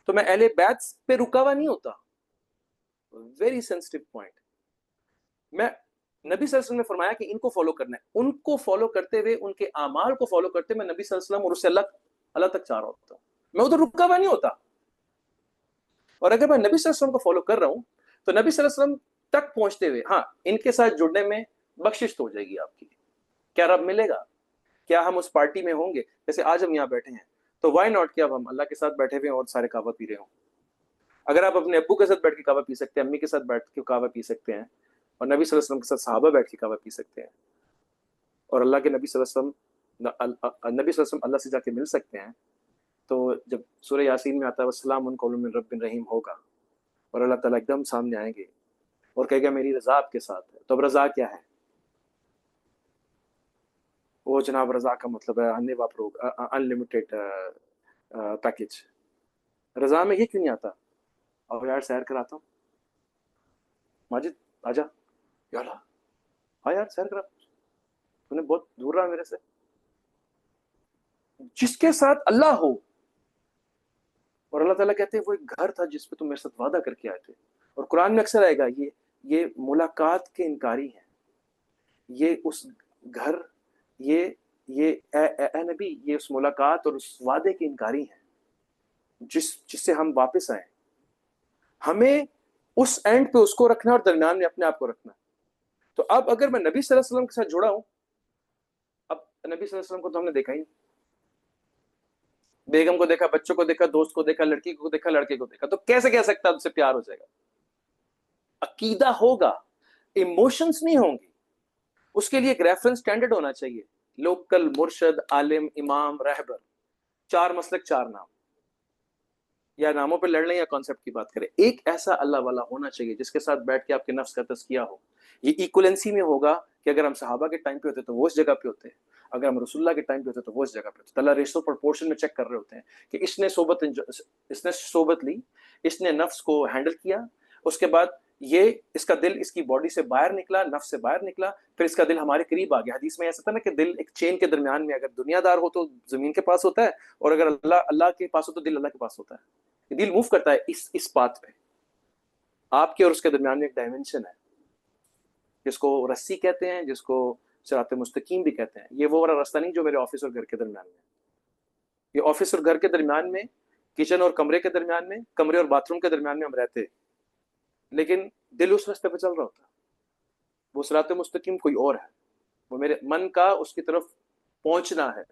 تو میں اہل بیت پہ رکا ہوا نہیں ہوتا. Very sensitive point. میں نبی صلی اللہ علیہ وسلم نے فرمایا کہ ان کو فالو کرنا ہے، ان کو فالو کرتے ہوئے، ان کے اعمال کو فالو کرتے ہوئے میں نبی صلی اللہ علیہ وسلم اور اس سے اللہ تک چاہ رہا ہوتا ہوں. میں ادھر رکا ہوا نہیں ہوتا. اور اگر میں نبی صلی اللہ علیہ وسلم کو فالو کر رہا ہوں تو نبی صلی اللہ علیہ وسلم تک پہنچتے ہوئے، ہاں ان کے ساتھ جڑنے میں بخشش تو ہو جائے گی آپ کی. کیا رب ملے گا؟ کیا ہم اس پارٹی میں ہوں گے؟ جیسے آج ہم یہاں بیٹھے ہیں تو وائی ناٹ کہ اب ہم اللہ کے ساتھ بیٹھے ہوئے ہیں اور سارے کعبہ پی رہے ہوں. اگر آپ اپنے ابو کے ساتھ بیٹھ کے کعبہ پی سکتے ہیں، امی کے ساتھ بیٹھ کے کعبہ پی سکتے ہیں، اور نبی صلی اللہ علیہ وسلم کے ساتھ صحابہ بیٹھ کے کعبہ پی سکتے ہیں، اور اللہ کے نبی صلی اللہ علیہ وسلم اللہ سے جا کے مل سکتے ہیں، تو جب سورہ یاسین میں آتا ہے وَسَلَامٌ قَوْلٌ مِّن رَبٍّ رَحِيمٍ ہوگا اور اللہ تعالیٰ ایک دم سامنے آئیں گے اور کہے گا میری رضا آپ کے ساتھ ہے. تو اب رضا کیا ہے؟ وہ جناب رضا کا مطلب ہے انلمیٹیڈ پیکج. رضا میں یہ کیوں نہیں آتا؟ اور یار سیر کراتا ہوں، ماجد آجا، یار ہاں یار سیر کرا، تو نے بہت دور رہا میرے سے. جس کے ساتھ اللہ ہو، اور اللہ تعالیٰ کہتے ہیں وہ ایک گھر تھا جس پہ تم میرے ساتھ وعدہ کر کے آئے تھے. اور قرآن میں اکثر آئے گا یہ ملاقات کے انکاری ہیں، یہ اس گھر، یہ اے نبی، یہ اس ملاقات اور اس وعدے کے انکاری ہیں جس سے ہم واپس آئیں. ہمیں اس اینڈ پہ اس کو رکھنا اور درمیان میں اپنے آپ کو رکھنا. تو اب اگر میں نبی صلی اللہ علیہ وسلم کے ساتھ جڑا ہوں، اب نبی صلی اللہ علیہ وسلم کو تو ہم نے دیکھا ہی، بیگم کو دیکھا، بچوں کو دیکھا، دوست کو دیکھا، لڑکی کو دیکھا، لڑکے کو دیکھا، تو کیسے کہہ سکتا ان سے پیار ہو جائے گا؟ عقیدہ ہوگا، ایموشنز نہیں ہوں گی. اس کے لیے ایک ریفرنس اسٹینڈرڈ ہونا چاہیے. لوکل، مرشد، عالم، امام، رہبر، 4 مسلک 4 نام، یا ناموں پہ لڑ لیں یا کانسیپٹ کی بات کریں. ایک ایسا اللہ والا ہونا چاہیے جس کے ساتھ بیٹھ کے آپ کے نفس کا تزکیہ ہو. یہ ایکولنسی میں ہوگا کہ اگر ہم صحابہ کے ٹائم پہ ہوتے تو وہ اس جگہ پہ ہوتے ہیں، اگر ہم رسول اللہ کے ٹائم پہ ہوتے تو وہ اس جگہ پہ ہوتے. اللہ ریشو پرپورشن میں چیک کر رہے ہوتے ہیں کہ اس نے صحبت لی، اس نے نفس کو ہینڈل کیا، اس کے بعد یہ اس کا دل اس کی باڈی سے باہر نکلا، نفس سے باہر نکلا، پھر اس کا دل ہمارے قریب آ گیا. حدیث میں ایسا تھا نا کہ دل ایک چین کے درمیان میں، اگر دنیا دار ہو تو زمین کے پاس ہوتا ہے، اور اگر اللہ کے پاس ہو تو دل اللہ کے پاس ہوتا ہے. دل موو کرتا ہے اس بات پہ. آپ کے اور اس کے درمیان میں ایک ڈائمنشن ہے جس کو رسی کہتے ہیں، جس کو صراط مستقیم بھی کہتے ہیں. یہ وہ والا راستہ نہیں جو میرے آفس اور گھر کے درمیان میں. یہ آفس اور گھر کے درمیان میں، کچن اور کمرے کے درمیان میں، کمرے اور باتھ روم کے درمیان میں ہم رہتے، لیکن دل اس راستے پہ چل رہا ہوتا. وہ صراط مستقیم کوئی اور ہے، وہ میرے من کا اس کی طرف پہنچنا ہے.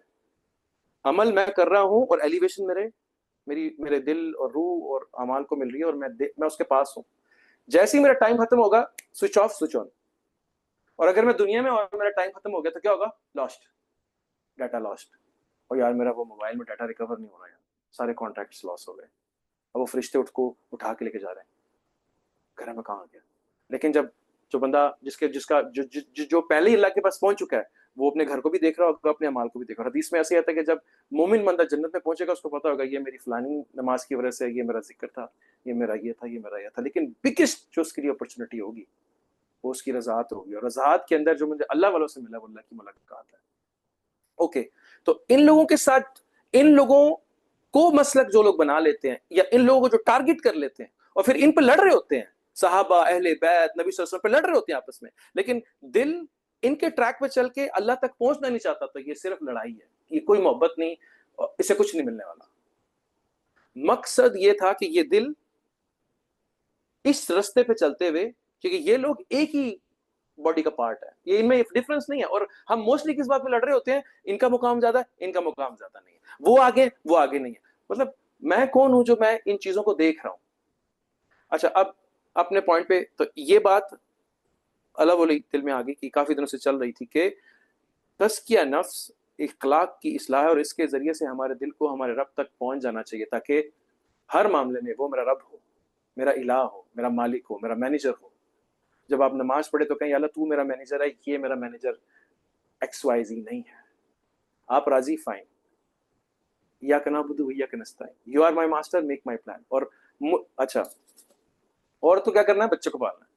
عمل میں کر رہا ہوں اور ایلیویشن میرے دل اور روح اور اعمال کو مل رہی ہے اور میں اس کے پاس ہوں. جیسے ہی میرا ٹائم ختم ہوگا سوئچ آف سوئچ آن. اور اگر میں دنیا میں اور میرا ٹائم ختم ہو گیا تو کیا ہوگا؟ Last data last. اور یار میرا وہ موبائل میں ڈیٹا ریکور نہیں ہو رہا ہے, سارے کانٹیکٹس لاس ہو گئے. اب وہ فرشتے اس کو اٹھا کے لے کے جا رہے ہیں, گھر میں کہاں گیا. لیکن جب جو بندہ جس کا جو پہلے ہی اللہ کے پاس پہنچ چکا ہے وہ اپنے گھر کو بھی دیکھ رہا ہوگا, اپنے اعمال کو بھی دیکھ رہا. حدیث میں ایسے آتا ہے کہ جب مومن بندہ جنت میں پہنچے گا اس کو پتا ہوگا یہ میری فلانی نماز کی وجہ سے, یہ میرا ذکر تھا, یہ میرا یہ تھا, یہ میرا یہ تھا. لیکن بگیسٹ جو اس کے لیے اپرچونٹی ہوگی وہ اس کی رضاعت ہوگی, اور رضاعت کے اندر جو مجھے اللہ والوں سے ملا وہ اللہ کی ملاقات ہے. اوکے, تو ان لوگوں کے ساتھ, ان لوگوں کو مسلک جو لوگ بنا لیتے ہیں یا ان لوگوں کو جو ٹارگٹ کر لیتے ہیں اور پھر ان پہ لڑ رہے ہوتے ہیں, صحابہ, اہل بیت, نبی صلی اللہ علیہ وسلم پہ لڑ رہے ہوتے ہیں آپس میں, لیکن دل ان کے ٹریک پہ چل کے اللہ تک پہنچنا نہیں چاہتا, تو یہ صرف لڑائی ہے, یہ کوئی محبت نہیں, اسے کچھ نہیں ملنے والا. مقصد یہ تھا کہ یہ دل اس رستے پہ چلتے ہوئے, کیونکہ یہ لوگ ایک ہی باڈی کا پارٹ ہے, یہ ان میں ڈفرنس نہیں ہے, اور ہم موسٹلی کس بات پہ لڑ رہے ہوتے ہیں, ان کا مقام زیادہ ہے, ان کا مقام زیادہ نہیں ہے, وہ آگے نہیں ہے. مطلب میں کون ہوں جو میں ان چیزوں کو دیکھ رہا ہوں. اچھا, اب اپنے پوائنٹ پہ, تو یہ بات اللہ ولی دل میں آگے کی کافی دنوں سے چل رہی تھی کہ تزکیہ نفس اخلاق کی اصلاح ہے, اور اس کے ذریعے سے ہمارے دل کو ہمارے رب تک پہنچ جانا چاہیے تاکہ ہر معاملے میں وہ میرا رب ہو, میرا الہ ہو, میرا مالک ہو, میرا مینیجر ہو. جب آپ نماز پڑھے تو کہیں اللہ تو میرا مینیجر ہے, یہ میرا مینیجر ایکس وائی زی نہیں ہے. آپ راضی, فائن, یا کنا بدو یا کنستائن, you are my master, make my plan. اور اچھا, اور تو کیا کرنا ہے, بچوں کو پالنا ہے.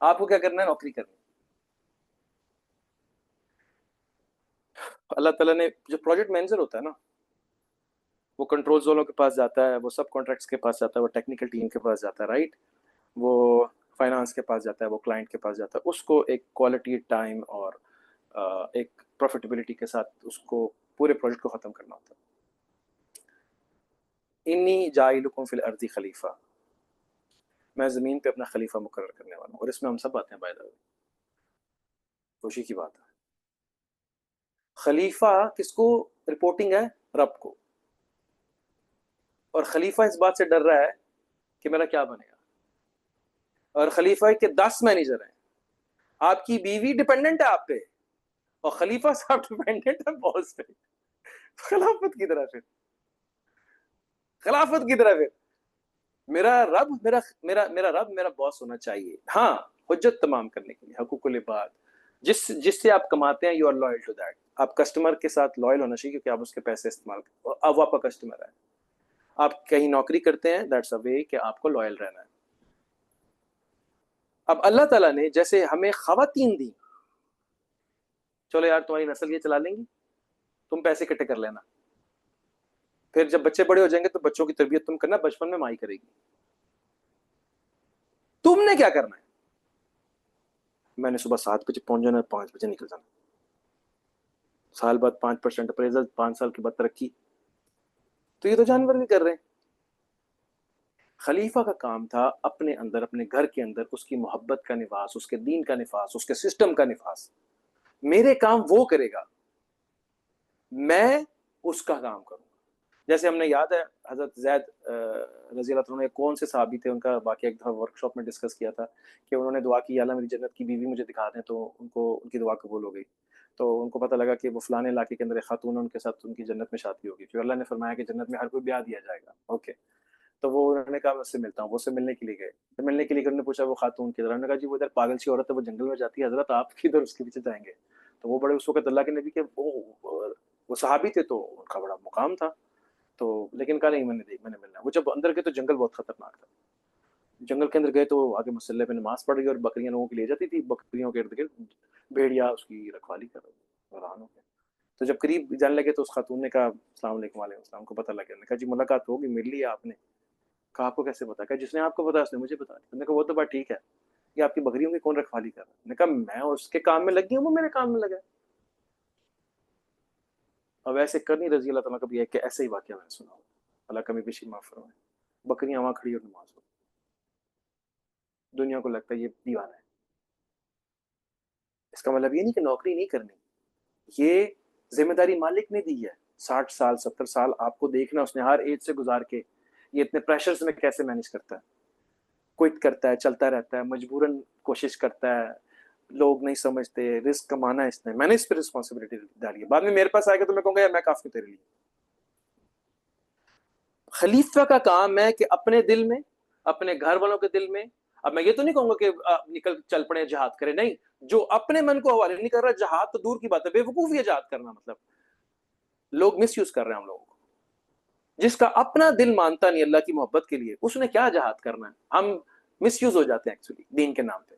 آپ کو کیا کرنا ہے, نوکری کرنی. اللہ تعالیٰ نے جو پروجیکٹ مینیجر ہوتا ہے نا, وہ کنٹرول والوں کے پاس جاتا ہے, وہ سب کانٹریکٹس کے پاس جاتا ہے, وہ ٹیکنیکل ٹیم کے پاس جاتا ہے, رائٹ, وہ فائنانس کے پاس جاتا ہے, وہ کلائنٹ کے پاس جاتا ہے. اس کو ایک کوالٹی ٹائم اور ایک پروفیٹیبلٹی کے ساتھ اس کو پورے پروجیکٹ کو ختم کرنا ہوتا ہے. انی جاعلکم فی الارض خلیفہ, میں زمین پہ اپنا خلیفہ مقرر کرنے والا ہوں. اور اس میں ہم سب آتے ہیں, بائی دا وے, خوشی کی بات ہے. خلیفہ کس کو رپورٹنگ ہے, رب کو. اور خلیفہ اس بات سے ڈر رہا ہے کہ میرا کیا بنے گا. اور خلیفہ کے 10 مینیجر ہیں, آپ کی بیوی ڈیپینڈنٹ ہے آپ پہ, اور خلیفہ صاحب ڈیپینڈنٹ ہے باس پہ. خلافت کی طرح, پھر خلافت کی طرح, پھر میرا رب میرا باس ہونا چاہیے. ہاں, حجت تمام کرنے کے لیے, حقوق العباد, جس سے آپ کماتے ہیں, you are loyal to that. آپ کسٹمر کے ساتھ لوئل ہونا چاہیے کیونکہ آپ اس کے پیسے استعمال کرتے, اب وہ آپ کا کسٹمر ہے. آپ کہیں نوکری کرتے ہیں, دیٹس اے وے کہ آپ کو لوئل رہنا ہے. اب اللہ تعالیٰ نے جیسے ہمیں خواتین دی, چلو یار تمہاری نسل یہ چلا لیں گی, تم پیسے اکٹھے کر لینا, پھر جب بچے بڑے ہو جائیں گے تو بچوں کی تربیت تم کرنا, بچپن میں مائی کرے گی. تم نے کیا کرنا ہے, میں نے صبح 7 بجے پہنچ جانا ہے, 5 بجے نکل جانا. سال بعد 5% اپریزل, 5 سال کے بعد ترقی. تو یہ تو جانور بھی کر رہے ہیں. خلیفہ کا کام تھا اپنے اندر, اپنے گھر کے اندر اس کی محبت کا نفاذ, اس کے دین کا نفاذ, اس کے سسٹم کا نفاذ. میرے کام وہ کرے گا, میں اس کا کام کروں گا. جیسے ہم نے, یاد ہے حضرت زید رضی اللہ عنہ کون سے صحابی تھے, ان کا واقعہ ایک دفعہ ورک شاپ میں ڈسکس کیا تھا کہ انہوں نے دعا کی, اللہ میری جنت کی بیوی مجھے دکھا دیں, تو ان کی دعا قبول ہو گئی. تو ان کو پتہ لگا کہ وہ فلانے علاقے کے اندر ایک خاتون ان کے ساتھ ان کی جنت میں شادی ہوگی, پھر اللہ نے فرمایا کہ جنت میں ہر کوئی بیاہ دیا جائے گا. اوکے, تو وہ انہوں نے کہا میں اس سے ملتا ہوں, وہ اس سے ملنے کے لیے گئے. ملنے کے لیے انہوں نے پوچھا وہ خاتون کی طرح, انہوں نے کہا جی وہ ادھر پاگل سی عورت ہے, وہ جنگل میں جاتی ہے, حضرت آپ کدھر اس کے پیچھے جائیں گے. تو وہ بڑے اس وقت اللہ کے نبی کے وہ صحابی تھے, تو ان کا بڑا مقام تھا. تو لیکن کہا نہیں, میں نے ملنا. وہ جب اندر گئے تو جنگل بہت خطرناک تھا. جنگل کے اندر گئے تو آگے مسلح پہ نماز پڑھ رہی, اور بکریاں لوگوں کی لے جاتی تھی, بکریوں کے ارد گرد بھیڑیا اس کی رکھوالی کر رہے ہیں. تو جب قریب جانے لگے تو اس خاتون نے کہا السلام علیکم. وعلیکم السلام. کو پتہ لگ گیا. نے کہا جی ملاقات ہوگی, مل لی آپ نے. کہا آپ کو کیسے پتا؟ کہ جس نے آپ کو پتا اس نے مجھے بتا دیا. نے کہا وہ تو بات ٹھیک ہے, کہ آپ کی بکریوں کی کون رکھوالی کر رہا ہے؟ نے کہا میں اس کے کام میں لگ گئی ہوں, وہ میرے کام میں لگا. اب ایسے کرنی رضی اللہ تعالیٰ کا بھی ہے کہ ایسے ہی واقعہ میں نے سنا, اللہ کمی پیشی معاف فرمائے. بکریاں وہاں کھڑی اور نماز ہو, دنیا کو لگتا ہے یہ دیوانہ ہے. اس کا مطلب یہ نہیں کہ نوکری نہیں کرنی, یہ ذمہ داری مالک نے دی ہے, 60 سال 70 سال آپ کو دیکھنا اس نے ہر ایج سے گزار کے یہ اتنے پریشرز میں کیسے مینج کرتا ہے, کوئٹ کرتا ہے, چلتا رہتا ہے, مجبوراً کوشش کرتا ہے, لوگ نہیں سمجھتے, رسک کمانا ہے اس نے, میں نے اس پہ رسپانسبلٹی ڈالی ہے. بعد میں میرے پاس آئے گا تو میں کہوں گا یار میں کافی تیرے لیے. خلیفہ کا کام ہے کہ اپنے دل میں, اپنے گھر والوں کے دل میں, اب میں یہ تو نہیں کہوں گا کہ نکل چل پڑے جہاد کرے, نہیں, جو اپنے من کو حوالے نہیں کر رہا, جہاد تو دور کی بات ہے, بے وقوفی ہے جہاد کرنا, مطلب لوگ مس یوز کر رہے ہیں ہم لوگوں کو. جس کا اپنا دل مانتا نہیں اللہ کی محبت کے لیے, اس نے کیا جہاد کرنا ہے. ہم مس یوز ہو جاتے ہیں ایکچولی دین کے نام پہ.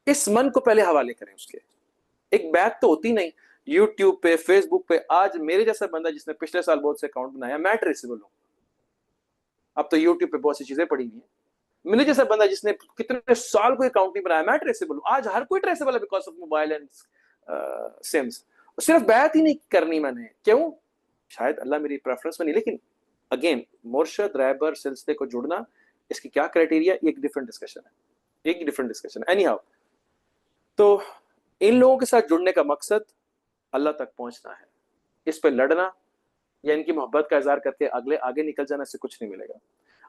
اس من کو پہلے حوالے کریں اس کے. ایک بیت تو ہوتی نہیں یوٹیوب پہ, فیس بک پہ. آج میرے جیسا بندہ جس نے پچھلے سال بہت سے اکاؤنٹ بنایا, میں ٹریسیبل ہوں. اب تو یوٹیوب پہ بہت سی چیزیں پڑی ہوئی ہیں. میرے جیسا بندہ جس نے کتنے سال کوئی اکاؤنٹ نہیں بنایا, میں ٹریسیبل ہوں. آج ہر کوئی ٹریسیبل ہے because of mobile and sims. صرف بیعت ہی نہیں کرنی میں نے, کیوں؟ شاید اللہ میری پریفرنس میں نہیں, لیکن اگین مرشد رہبر سلسلے کو جڑنا, اس کی کیا کرائٹیریا, ایک ڈفرنٹ ڈسکشن ہے, ایک ڈفرنٹ ڈسکشن ہے. اینی ہاؤ, تو ان لوگوں کے ساتھ جڑنے کا مقصد اللہ تک پہنچنا ہے. اس پہ لڑنا یا ان کی محبت کا اظہار کر کے آگے نکل جانا سے کچھ نہیں ملے گا.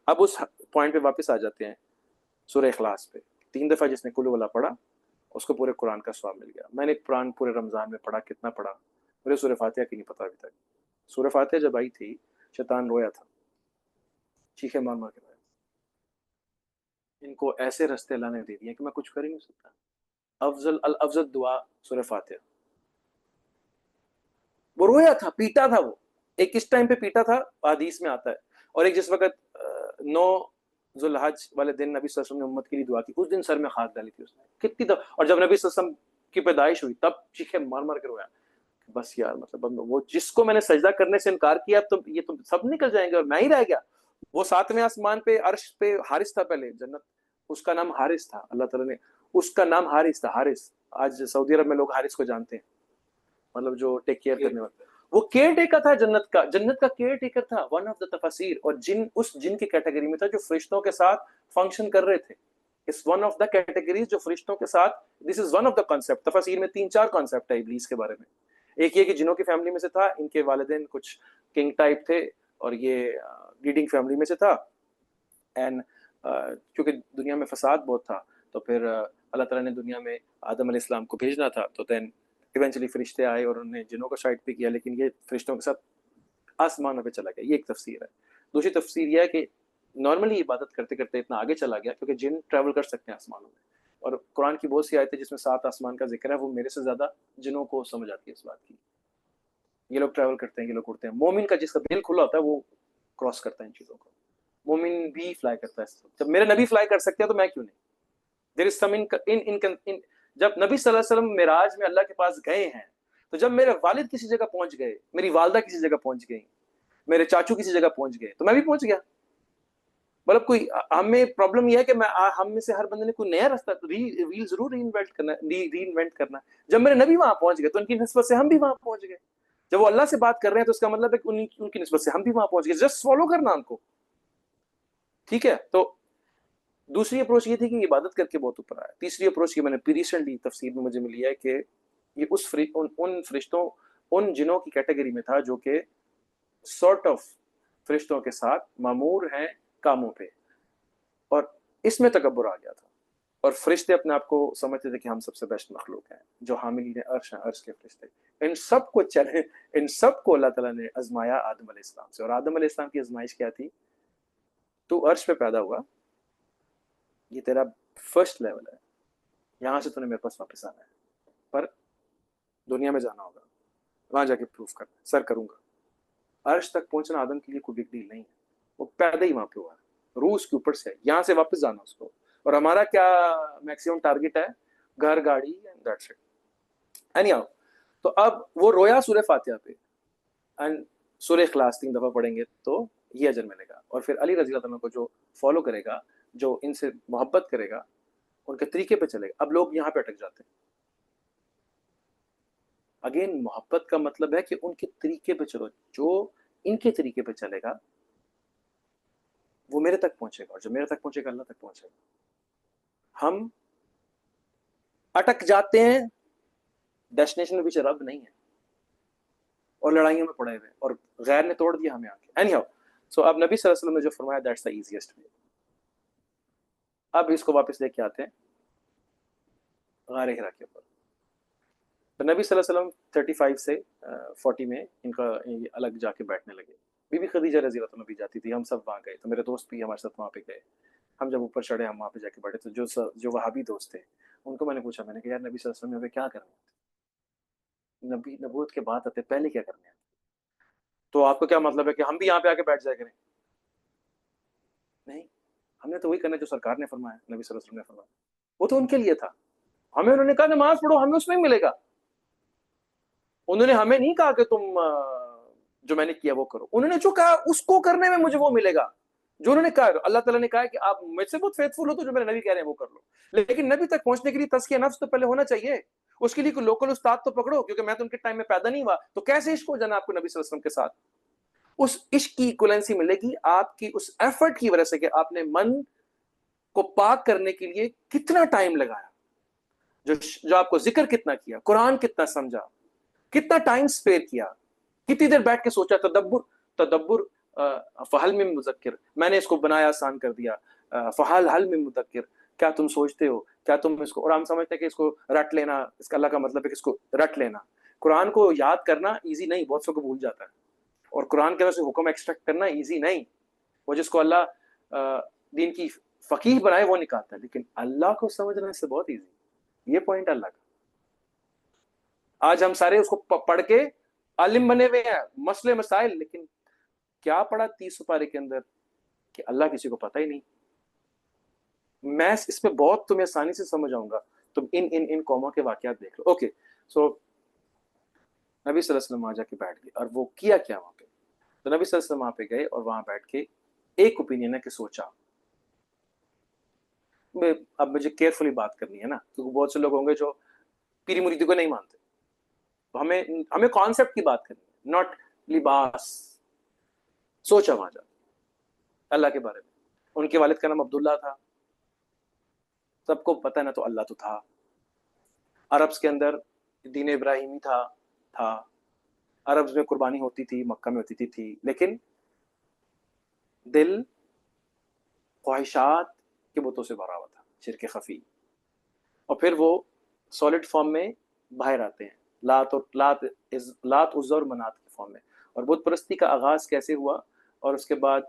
اب اس پوائنٹ پہ واپس آ جاتے ہیں سورہ اخلاص پہ. 3 دفعہ جس نے کل والا پڑھا اس کو پورے قرآن کا ثواب مل گیا. میں نے قرآن پورے رمضان میں پڑھا, کتنا پڑھا مجھے سورہ فاتحہ کی نہیں پتا ابھی تک. سورہ فاتحہ جب آئی تھی شیطان رویا تھا, چیخے مار مار کے رویا. ان کو ایسے رستے اللہ نے دے دیے کہ میں کچھ کر ہی نہیں سکتا. افضل دعا سورہ فاتحہ. وہ رویا تھا, پیٹا تھا. وہ ایک اس ٹائم پہ پیٹا تھا, حدیث میں آتا ہے, اور ایک جس وقت 9 ذو الحج والے دن نبی صلی اللہ علیہ وسلم نے امت کے لیے دعا کی, اس دن سر میں خاک ڈالی تھی اس نے کتنی دفعہ. اور جب نبی صلی اللہ علیہ وسلم کی پیدائش ہوئی تب چیخے مار مار کے رویا. بس یار مطلب وہ جس کو میں نے سجدہ کرنے سے انکار کیا, تو یہ تو سب نکل جائیں گے اور میں ہی رہ گیا. وہ 7ویں آسمان پہ عرش پہ حارث تھا پہلے جنت, اس کا نام حارث تھا. اللہ تعالیٰ نے اس کا نام حارث تھا, حارث. آج سعودی عرب میں لوگ حارث کو جانتے ہیں, مطلب جو ٹیک کیئر کرنے والا. وہ کیئر ٹیکر تھا جنت کا, جنت کا کیئر ٹیکر تھا, ون آف دا تفاسیر. اور جن اس جن کی کیٹیگری میں تھا جو فرشتوں کے ساتھ فنکشن کر رہے تھے. Is one of the categories جو فرشتوں کے ساتھ, this is one of the concept. تفاسیر میں 3-4 کانسیپٹ ہے ابلیس کے بارے میں. ایک یہ کہ جنوں کی فیملی میں سے تھا, ان کے والدین کچھ کنگ ٹائپ تھے, اور یہ لیڈنگ فیملی میں سے تھا. اینڈ کیونکہ دنیا میں فساد بہت تھا, تو پھر اللہ تعالیٰ نے دنیا میں آدم علیہ السلام کو بھیجنا تھا, تو دین ایونچولی فرشتے آئے اور انہوں نے جنوں کو سائڈ پہ کیا, لیکن یہ فرشتوں کے ساتھ آسمانوں پہ چلا گیا. یہ ایک تفسیر ہے. دوسری تفسیر یہ ہے کہ نارملی عبادت کرتے کرتے اتنا آگے چلا گیا, کیونکہ جن ٹریول کر سکتے ہیں آسمانوں میں, اور قرآن کی بہت سی آیتیں جس میں 7 آسمان کا ذکر ہے, وہ میرے سے زیادہ جنوں کو سمجھ آتی ہے اس بات کی. یہ لوگ ٹریول کرتے ہیں, یہ لوگ اڑتے ہیں. مومن کا جس کا دل کھلا ہوتا ہے وہ کراس کرتا ہے ان چیزوں کو. مومن بھی فلائی کرتا ہے. جب میرے نبی فلائی کر سکتے ہیں تو میں کیوں نہیں. دیر از سم ان جب نبی صلی اللہ علیہ وسلم معراج میں اللہ کے پاس گئے ہیں, تو جب میرے والد کسی جگہ پہنچ گئے, میری والدہ کسی جگہ پہنچ گئی, میرے چاچو کسی جگہ پہنچ گئے, تو میں بھی پہنچ گیا. مطلب کوئی ہمیں پرابلم یہ ہے کہ ہم میں سے ہر بندے نے کوئی نیا راستہ ویل ضرور ری انوینٹ کرنا. جب میرے نبی وہاں پہنچ گئے تو ان کی نسبت سے ہم بھی وہاں پہنچ گئے. جب وہ اللہ سے بات کر رہے ہیں تو اس کا مطلب ہے کہ ان کی نسبت سے ہم بھی وہاں پہنچ گئے. جسٹ فالو کرنا ان کو, ٹھیک ہے. تو دوسری اپروچ یہ تھی کہ عبادت کر کے بہت اوپر آیا. تیسری اپروچ یہ میں نے ریسنٹلی تفسیر میں مجھے ملی ہے کہ یہ ان فرشتوں, ان جنوں کی کیٹیگری میں تھا جو کہ سارٹ آف فرشتوں کے ساتھ مامور ہیں کاموں پہ, اور اس میں تکبر آ گیا تھا. اور فرشتے اپنے آپ کو سمجھتے تھے کہ ہم سب سے بیسٹ مخلوق ہیں, جو حاملین عرش ہیں, عرش کے فرشتے. ان سب کو اللہ تعالیٰ نے آزمایا آدم علیہ السلام سے. اور آدم علیہ السلام کی آزمائش کیا تھی؟ تو عرش پہ پیدا ہوا, یہ تیرا فرسٹ لیول ہے, یہاں سے تو نے میرے پاس واپس آنا ہے, پر دنیا میں جانا ہوگا, وہاں جا کے پروف کرنا, سر کروں گا. عرش تک پہنچنا آدم کے لیے کوئی بگ ڈیل نہیں ہے, وہ پیدا ہی وہاں پہ ہوا ہے, روح اس کے اوپر سے ہے, یہاں سے واپس جانا اس کو. اور ہمارا کیا میکسیمم ٹارگیٹ ہے؟ گھر, گاڑی, and that's it. Any how, تو اب وہ رویا سورہ فاتحہ پہ, اینڈ سورہ اخلاص 3 دفعہ پڑھیں گے تو یہ اجر ملے گا. اور پھر علی رضی اللہ عنہ کو جو فالو کرے گا, جو ان سے محبت کرے گا, ان کے طریقے پہ چلے گا. اب لوگ یہاں پہ اٹک جاتے ہیں. اگین محبت کا مطلب ہے کہ ان کے طریقے پہ چلو, جو ان کے طریقے پہ چلے گا وہ میرے تک پہنچے گا, اور جو میرے تک پہنچے گا اللہ تک پہنچے گا. ہم اٹک جاتے ہیں ڈیسٹینیشن میں پیچھے رب نہیں ہے. اور لڑائیوں میں پڑے ہوئے اور غیر نے توڑ دیا ہمیں آ کے. اینی ہاؤ سو اب نبی صلی اللہ علیہ وسلم نے جو فرمایا دیٹس دا ایزیسٹ وے. اب اس کو واپس لے کے آتے ہیں غار ہرا کے اوپر. تو نبی صلی اللہ علیہ وسلم 35 سے 40 میں ان کا الگ جا کے بیٹھنے لگے. بی بی خدیجہ رضی اللہ عنہا بھی جاتی تھی, ہم سب وہاں گئے, تو میرے دوست بھی ہمارے ساتھ وہاں پہ گئے. ہم جب اوپر چڑھے ہم وہاں پہ جا کے بیٹھے. تو جو وہابی دوست تھے ان کو میں نے پوچھا, میں نے کہا یار نبی صلی اللہ علیہ وسلم نے کیا کرنا ہے, نبی نبوت کے بعد آتے پہلے کیا کرنا ہے, تو آپ کو کیا مطلب ہے کہ ہم بھی یہاں پہ آ کے بیٹھ جائے کریں؟ نہیں, ہم نے تو وہی کرنا جو سرکار نے فرمایا, نبی صلی اللہ علیہ وسلم نے فرمایا. وہ تو ان کے لیے تھا. ہمیں انہوں نے کہا نماز پڑھو, ہمیں اس میں ملے گا. انہوں نے ہمیں نہیں کہا کہ تم جو میں نے کیا وہ کرو. انہوں نے جو کہا اس کو کرنے میں مجھے وہ ملے گا جو انہوں نے کہا. اللہ تعالیٰ نے کہا کہ آپ مجھ سے بہت فیتفل ہو تو جو میرے نبی کہہ رہے ہیں وہ کر لو. لیکن نبی تک پہنچنے کے لیے تزکیہ نفس تو پہلے ہونا چاہیے. اس کے لیے کوئی لوکل استاد تو پکڑو, کیونکہ میں تو ان کے ٹائم میں پیدا نہیں ہوا, تو کیسے عشق ہو جانا آپ کو نبی صلی اللہ علیہ وسلم کے ساتھ. اس عشق کی ایکولنسی ملے گی آپ کی اس ایفرٹ کی وجہ سے کہ آپ نے من کو پاک کرنے کے لیے کتنا ٹائم لگایا, جو آپ کو ذکر کتنا کیا, قرآن کتنا سمجھا, کتنا ٹائم اسپیئر کیا, کتنی دیر بیٹھ کے سوچا. تدبر فحل میں مذکر, میں نے اس کو بنایا آسان کر دیا. فحل میں مذکر, کیا تم سوچتے ہو, کیا تم اس کو, اور ہم سمجھتے ہیں کہ اس کو رٹ لینا, اس کا اللہ کا مطلب ہے کہ اس کو رٹ لینا. قرآن کو یاد کرنا ایزی نہیں, بہت سو کو بھول جاتا ہے. اور قرآن کے وجہ سے حکم ایکسٹریکٹ کرنا ایزی نہیں. وہ جس کو اللہ دین کی فقیہ بنائے وہ نکالتا ہے, لیکن اللہ کو سمجھنا اس سے بہت ایزی. یہ پوائنٹ اللہ کا. آج ہم سارے اس کو پڑھ کے عالم بنے ہوئے ہیں, مسئلے مسائل, لیکن کیا پڑھا 30 پارے کے اندر کہ اللہ کسی کو پتہ ہی نہیں. میں اس پہ بہت تمہیں آسانی سے سمجھ آؤں گا, تم ان قوموں کے واقعات دیکھ لو. اوکے, سو نبی صلی اللہ علیہ وسلم وہاں جا کے بیٹھ گئے, اور وہ کیا وہاں پہ. تو نبی صلی اللہ علیہ وسلم وہاں پہ گئے اور وہاں بیٹھ کے ایک اوپینین ہے کہ سوچا. اب مجھے کیئرفلی بات کرنی ہے نا, کیونکہ بہت سے لوگ ہوں گے جو پیری مریدی کو نہیں مانتے. تو ہمیں کانسیپٹ کی بات کرنی ہے, ناٹ لباس. سوچا وہاں جا اللہ کے بارے میں. ان کے والد کا نام عبداللہ تھا, سب کو پتہ نہ, تو اللہ تو تھا. عربس کے اندر دین ابراہیمی تھا. عربس میں قربانی ہوتی تھی, مکہ میں ہوتی تھی, لیکن دل خواہشات کے بتوں سے بھرا ہوا تھا, شرک خفی. اور پھر وہ سالڈ فارم میں باہر آتے ہیں, لات عزا اور منات کی فارم میں. اور بت پرستی کا آغاز کیسے ہوا, اور اس کے بعد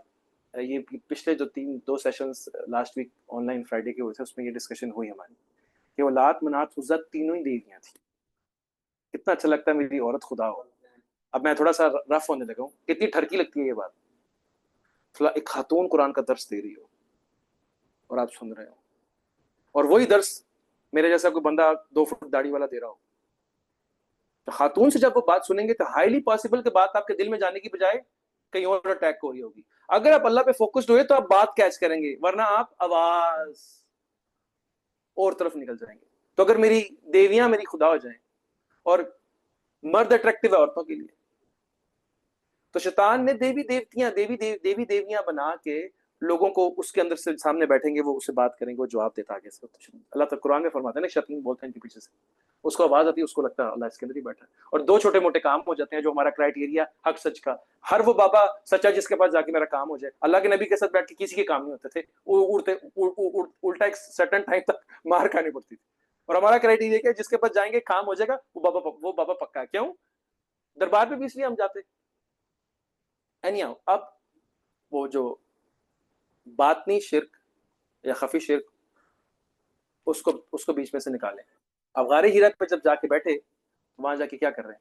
یہ پچھلے جو 2 sessions last week online Friday کے ہوئے تھے, اس میں یہ ڈسکشن ہوئی ہماری کہ وہ لات منات عزا تینوں ہی دیویاں تھیں. کتنا اچھا لگتا ہے میری عورت خدا ہو. اب میں تھوڑا سا رف ہونے لگا ہوں, کتنی ٹھرکی لگتی ہے یہ بات. تھوڑا ایک خاتون قرآن کا درس دے رہی ہو اور آپ سن رہے ہو, اور وہی درس میرے جیسا کوئی بندہ 2 فٹ داڑھی والا دے رہا ہو. تو خاتون سے جب وہ بات سنیں گے تو ہائیلی پاسبل کہ بات آپ کے دل میں جانے کی بجائے کہیں اور اٹیک ہو رہی ہوگی. اگر آپ اللہ پہ فوکسڈ ہوئے تو آپ بات کیچ کریں گے, ورنہ آپ آواز اور طرف نکل جائیں گے. تو اگر میری دیویاں میری خدا ہو جائیں, اور مرد اٹریکٹیو ہے عورتوں کے لیے, تو شیطان نے دیوی دیویاں بنا کے لوگوں کو اس کے اندر سے سامنے بیٹھیں گے, وہ اسے بات کریں گے, وہ جواب دیتا آگے سے. اللہ تعالیٰ قرآن میں فرماتا ہے نا, شیطان بولتے ہیں ان کے پیچھے سے, اس کو آواز آتی ہے, اس کو لگتا ہے اللہ اس کے اندر ہی بیٹھا ہے. اور 2 چھوٹے موٹے کام ہو جاتے ہیں جو ہمارا کرائٹیریا حق سچ کا. ہر وہ بابا سچا جس کے پاس جا کے میرا کام ہو جائے. اللہ کے نبی کے ساتھ بیٹھ کے کسی کے کام نہیں ہوتے تھے, الٹا ایک سرٹن ٹائم تک مار کھانی پڑتی تھی. اور ہمارا کرائٹیریا کیا, جس کے پاس جائیں گے کام ہو جائے گا, وہ بابا پکا ہے. کیوں دربار پہ بھی اس لیے ہم جاتے. اب وہ جو باطنی شرک یا خفی شرک, اس کو بیچ میں سے نکالیں. اب غار ہیرا پہ جب جا کے بیٹھے, وہاں جا کے کیا کر رہے ہیں,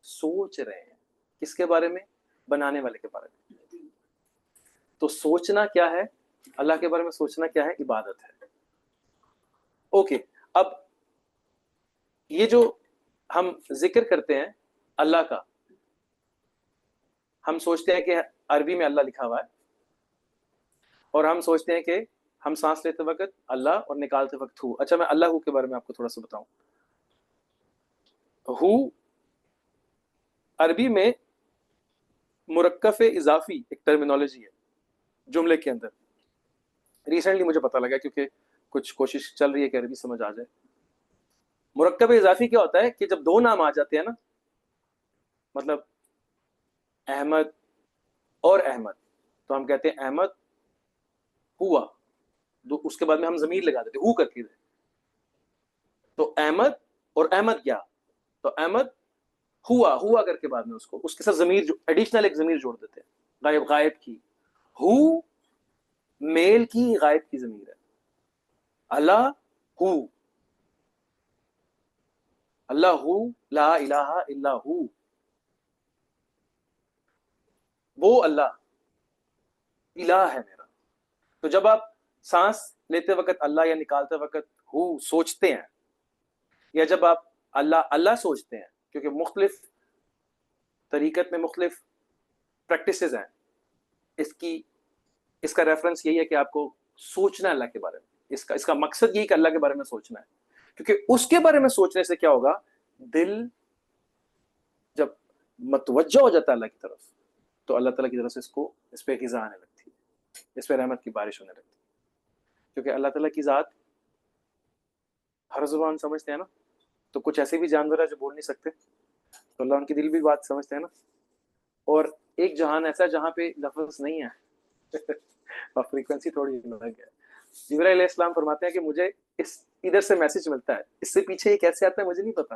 سوچ رہے ہیں. کس کے بارے میں, بنانے والے کے بارے میں. تو سوچنا کیا ہے, اللہ کے بارے میں سوچنا کیا ہے, عبادت ہے. اوکے, اب یہ جو ہم ذکر کرتے ہیں اللہ کا, ہم سوچتے ہیں کہ عربی میں اللہ لکھا ہوا ہے, اور ہم سوچتے ہیں کہ ہم سانس لیتے وقت اللہ اور نکالتے وقت ہو. اچھا, میں اللہ ہو کے بارے میں آپ کو تھوڑا سا بتاؤں. ہو عربی میں مرکب اضافی ایک ٹرمینالوجی ہے جملے کے اندر. ریسنٹلی مجھے پتا لگا, کیونکہ کچھ کوشش چل رہی ہے کہ عربی سمجھ آ جائے. مرکب اضافی کیا ہوتا ہے کہ جب 2 نام آ جاتے ہیں نا, مطلب احمد اور احمد، تو ہم کہتے ہیں احمد ہوا، اس کے بعد میں ہم ضمیر لگا دیتے ہو کر کے، تو احمد اور احمد کیا، تو احمد ہوا کر کے بعد میں اس کے ساتھ ضمیر جو ایڈیشنل ایک ضمیر جوڑ دیتے ہیں، غائب کی، ہو میل کی غائب کی ضمیر ہے، اللہ ہو، اللہ ہو لا الہ الا ہو، وہ اللہ الہ ہے میرا. تو جب آپ سانس لیتے وقت اللہ یا نکالتے وقت ہو سوچتے ہیں، یا جب آپ اللہ اللہ سوچتے ہیں، کیونکہ مختلف طریقت میں مختلف پریکٹسز ہیں، اس کا ریفرنس یہی ہے کہ آپ کو سوچنا ہے اللہ کے بارے میں، اس کا مقصد یہی کہ اللہ کے بارے میں سوچنا ہے، کیونکہ اس کے بارے میں سوچنے سے کیا ہوگا، دل جب متوجہ ہو جاتا ہے اللہ کی طرف، تو اللہ تعالیٰ کی طرف سے اس پہ غذا آنے لگتی ہے، اس پہ رحمت کی بارش ہونے لگتی ہے، کیونکہ اللہ تعالیٰ کی ذات ہر زبان سمجھتے ہیں نا، تو کچھ ایسے بھی جانور ہیں جو بول نہیں سکتے، تو اللہ ان کی دل بھی بات سمجھتے ہیں نا، اور ایک جہان ایسا ہے جہاں پہ لفظ نہیں ہے اور فریکوینسی تھوڑی الگ ہے. جبرائیل علیہ السلام فرماتے ہیں کہ مجھے ادھر سے میسج ملتا ہے، اس سے پیچھے یہ کیسے آتا ہے مجھے نہیں پتا،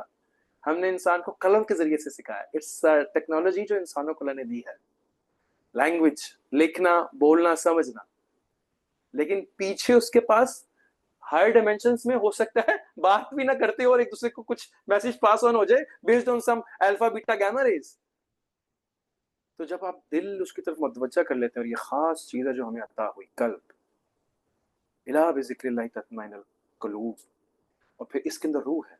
ہم نے انسان کو قلم کے ذریعے سے سکھایا، اٹس ٹیکنالوجی جو انسانوں کو اللہ نے دی ہے، لینگویج، لکھنا بولنا سمجھنا، لیکن پیچھے اس کے پاس ہائر ڈائمینشنز میں ہو سکتا ہے بات بھی نہ کرتے اور ایک دوسرے کو کچھ میسج پاس آن ہو جائے based on some alpha beta gamma rays. تو جب آپ دل اس کی طرف متوجہ کر لیتے ہیں، اور یہ خاص چیز ہے جو ہمیں عطا ہوئی، قلب، الا بذکر اللہ تطمئن القلوب، اور پھر اس کے اندر روح ہے،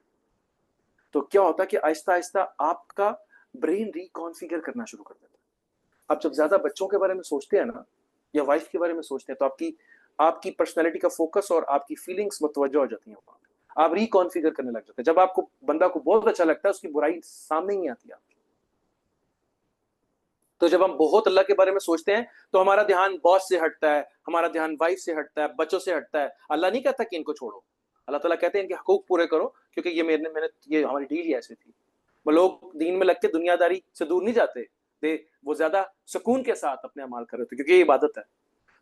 تو کیا ہوتا ہے کہ آہستہ آہستہ آپ کا برین ریکانفیگر کرنا شروع کر دیتا ہے. آپ جب زیادہ بچوں کے بارے میں سوچتے ہیں نا، یا وائف کے بارے میں سوچتے ہیں، تو آپ کی پرسنالٹی کا فوکس اور آپ کی فیلنگز متوجہ ہو جاتی ہیں، آپ ریکانفیگر کرنے لگ جاتے ہیں. جب آپ کو بندہ کو بہت اچھا لگتا ہے، اس کی برائی سامنے ہی آتی ہے. تو جب ہم بہت اللہ کے بارے میں سوچتے ہیں تو ہمارا دھیان باس سے ہٹتا ہے، ہمارا دھیان وائف سے ہٹتا ہے، بچوں سے ہٹتا ہے. اللہ نہیں کہتا کہ ان کو چھوڑو، اللہ تعالیٰ کہتے ہیں ان کے حقوق پورے کرو، کیونکہ یہ ہماری ڈیل ہی ایسی تھی. وہ لوگ دین میں لگ کے دنیا داری سے دور نہیں جاتے، وہ زیادہ سکون کے ساتھ اپنے اعمال کر رہے ہوتے، کیونکہ یہ عبادت ہے.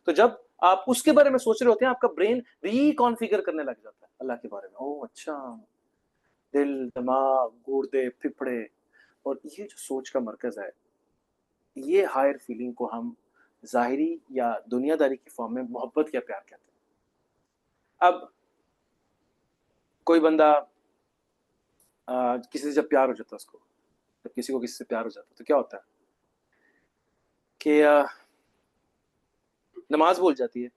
تو جب آپ اس کے بارے میں سوچ رہے ہوتے ہیں، آپ کا برین ریکانفیگر کرنے لگ جاتا ہے اللہ کے بارے میں. او اچھا، دل، دماغ، گردے، پھپھڑے، اور یہ جو سوچ کا مرکز ہے، یہ ہائر فیلنگ کو ہم ظاہری یا دنیا داری کی فارم میں محبت یا پیار کہتے ہیں. اب کوئی بندہ کسی سے جب پیار ہو جاتا ہے، اس کو جب کسی کو کسی سے پیار ہو جاتا ہے تو کیا ہوتا ہے کہ نماز بھول جاتی ہے،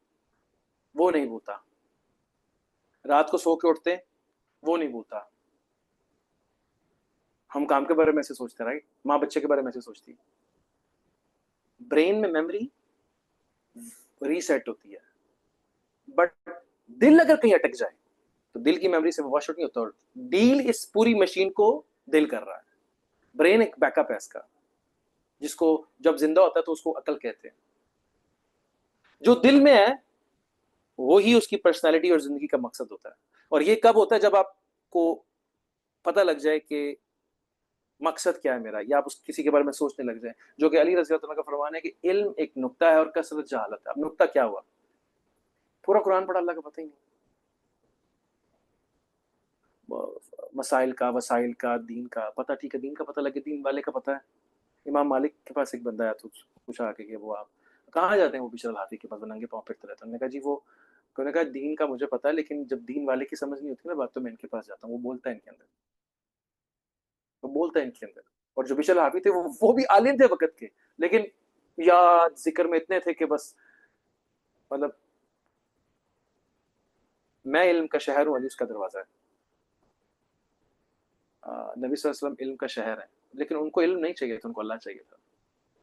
وہ نہیں بھولتا. رات کو سو کے اٹھتے، وہ نہیں بھولتا. ہم کام کے بارے میں ایسے سوچتے ہیں، ماں بچے کے بارے میں ایسے سوچتی ہے. برین میں میموری ریسیٹ ہوتی ہے، بٹ دل اگر کہیں اٹک جائے تو دل کی میموری سے واش آؤٹ نہیں ہوتا، اور ڈیل اس پوری مشین کو دل کر رہا ہے. برین ایک بیک اپ ہے اس کا، جس کو جب زندہ ہوتا ہے تو اس کو عقل کہتے ہیں. جو دل میں ہے وہی اس کی پرسنالٹی اور زندگی کا مقصد ہوتا ہے. اور یہ کب ہوتا ہے؟ جب آپ کو پتہ لگ جائے کہ مقصد کیا ہے میرا، یا آپ کسی کے بارے میں سوچنے لگ جائیں، جو کہ علی رضی اللہ عنہ کا فرمان ہے کہ علم ایک نقطہ ہے اور کثرت جہالت ہے. اب نقطہ کیا ہوا؟ پورا قرآن پڑھا، اللہ کا پتہ ہی نہیں، مسائل کا، وسائل کا، دین کا پتہ. ٹھیک ہے، دین کا پتہ لگے، دین والے کا پتہ ہے. امام مالک کے پاس ایک بندہ آیا تو پوچھا کہ وہ آپ کہاں جاتے ہیں؟ وہ بشر الحافی کے پاس، وہ ننگے پاؤں پھرتے رہتا ہے. انہوں نے کہا جی انہوں نے کہا دین کا مجھے پتا ہے، لیکن جب دین والے کی سمجھ نہیں ہوتی نا بات، تو میں ان کے پاس جاتا ہوں، وہ بولتا ہے ان کے اندر، وہ بولتا ہے ان کے اندر. اور جو بشر الحافی تھے وہ بھی عالم تھے وقت کے، لیکن یاد ذکر میں اتنے تھے کہ بس مطلب میں علم کا شہر ہوں، علی اس کا دروازہ ہے. نبی صلی اللہ علیہ وسلم علم کا شہر ہے، لیکن ان کو علم نہیں چاہیے تھا، ان کو اللہ چاہیے تھا.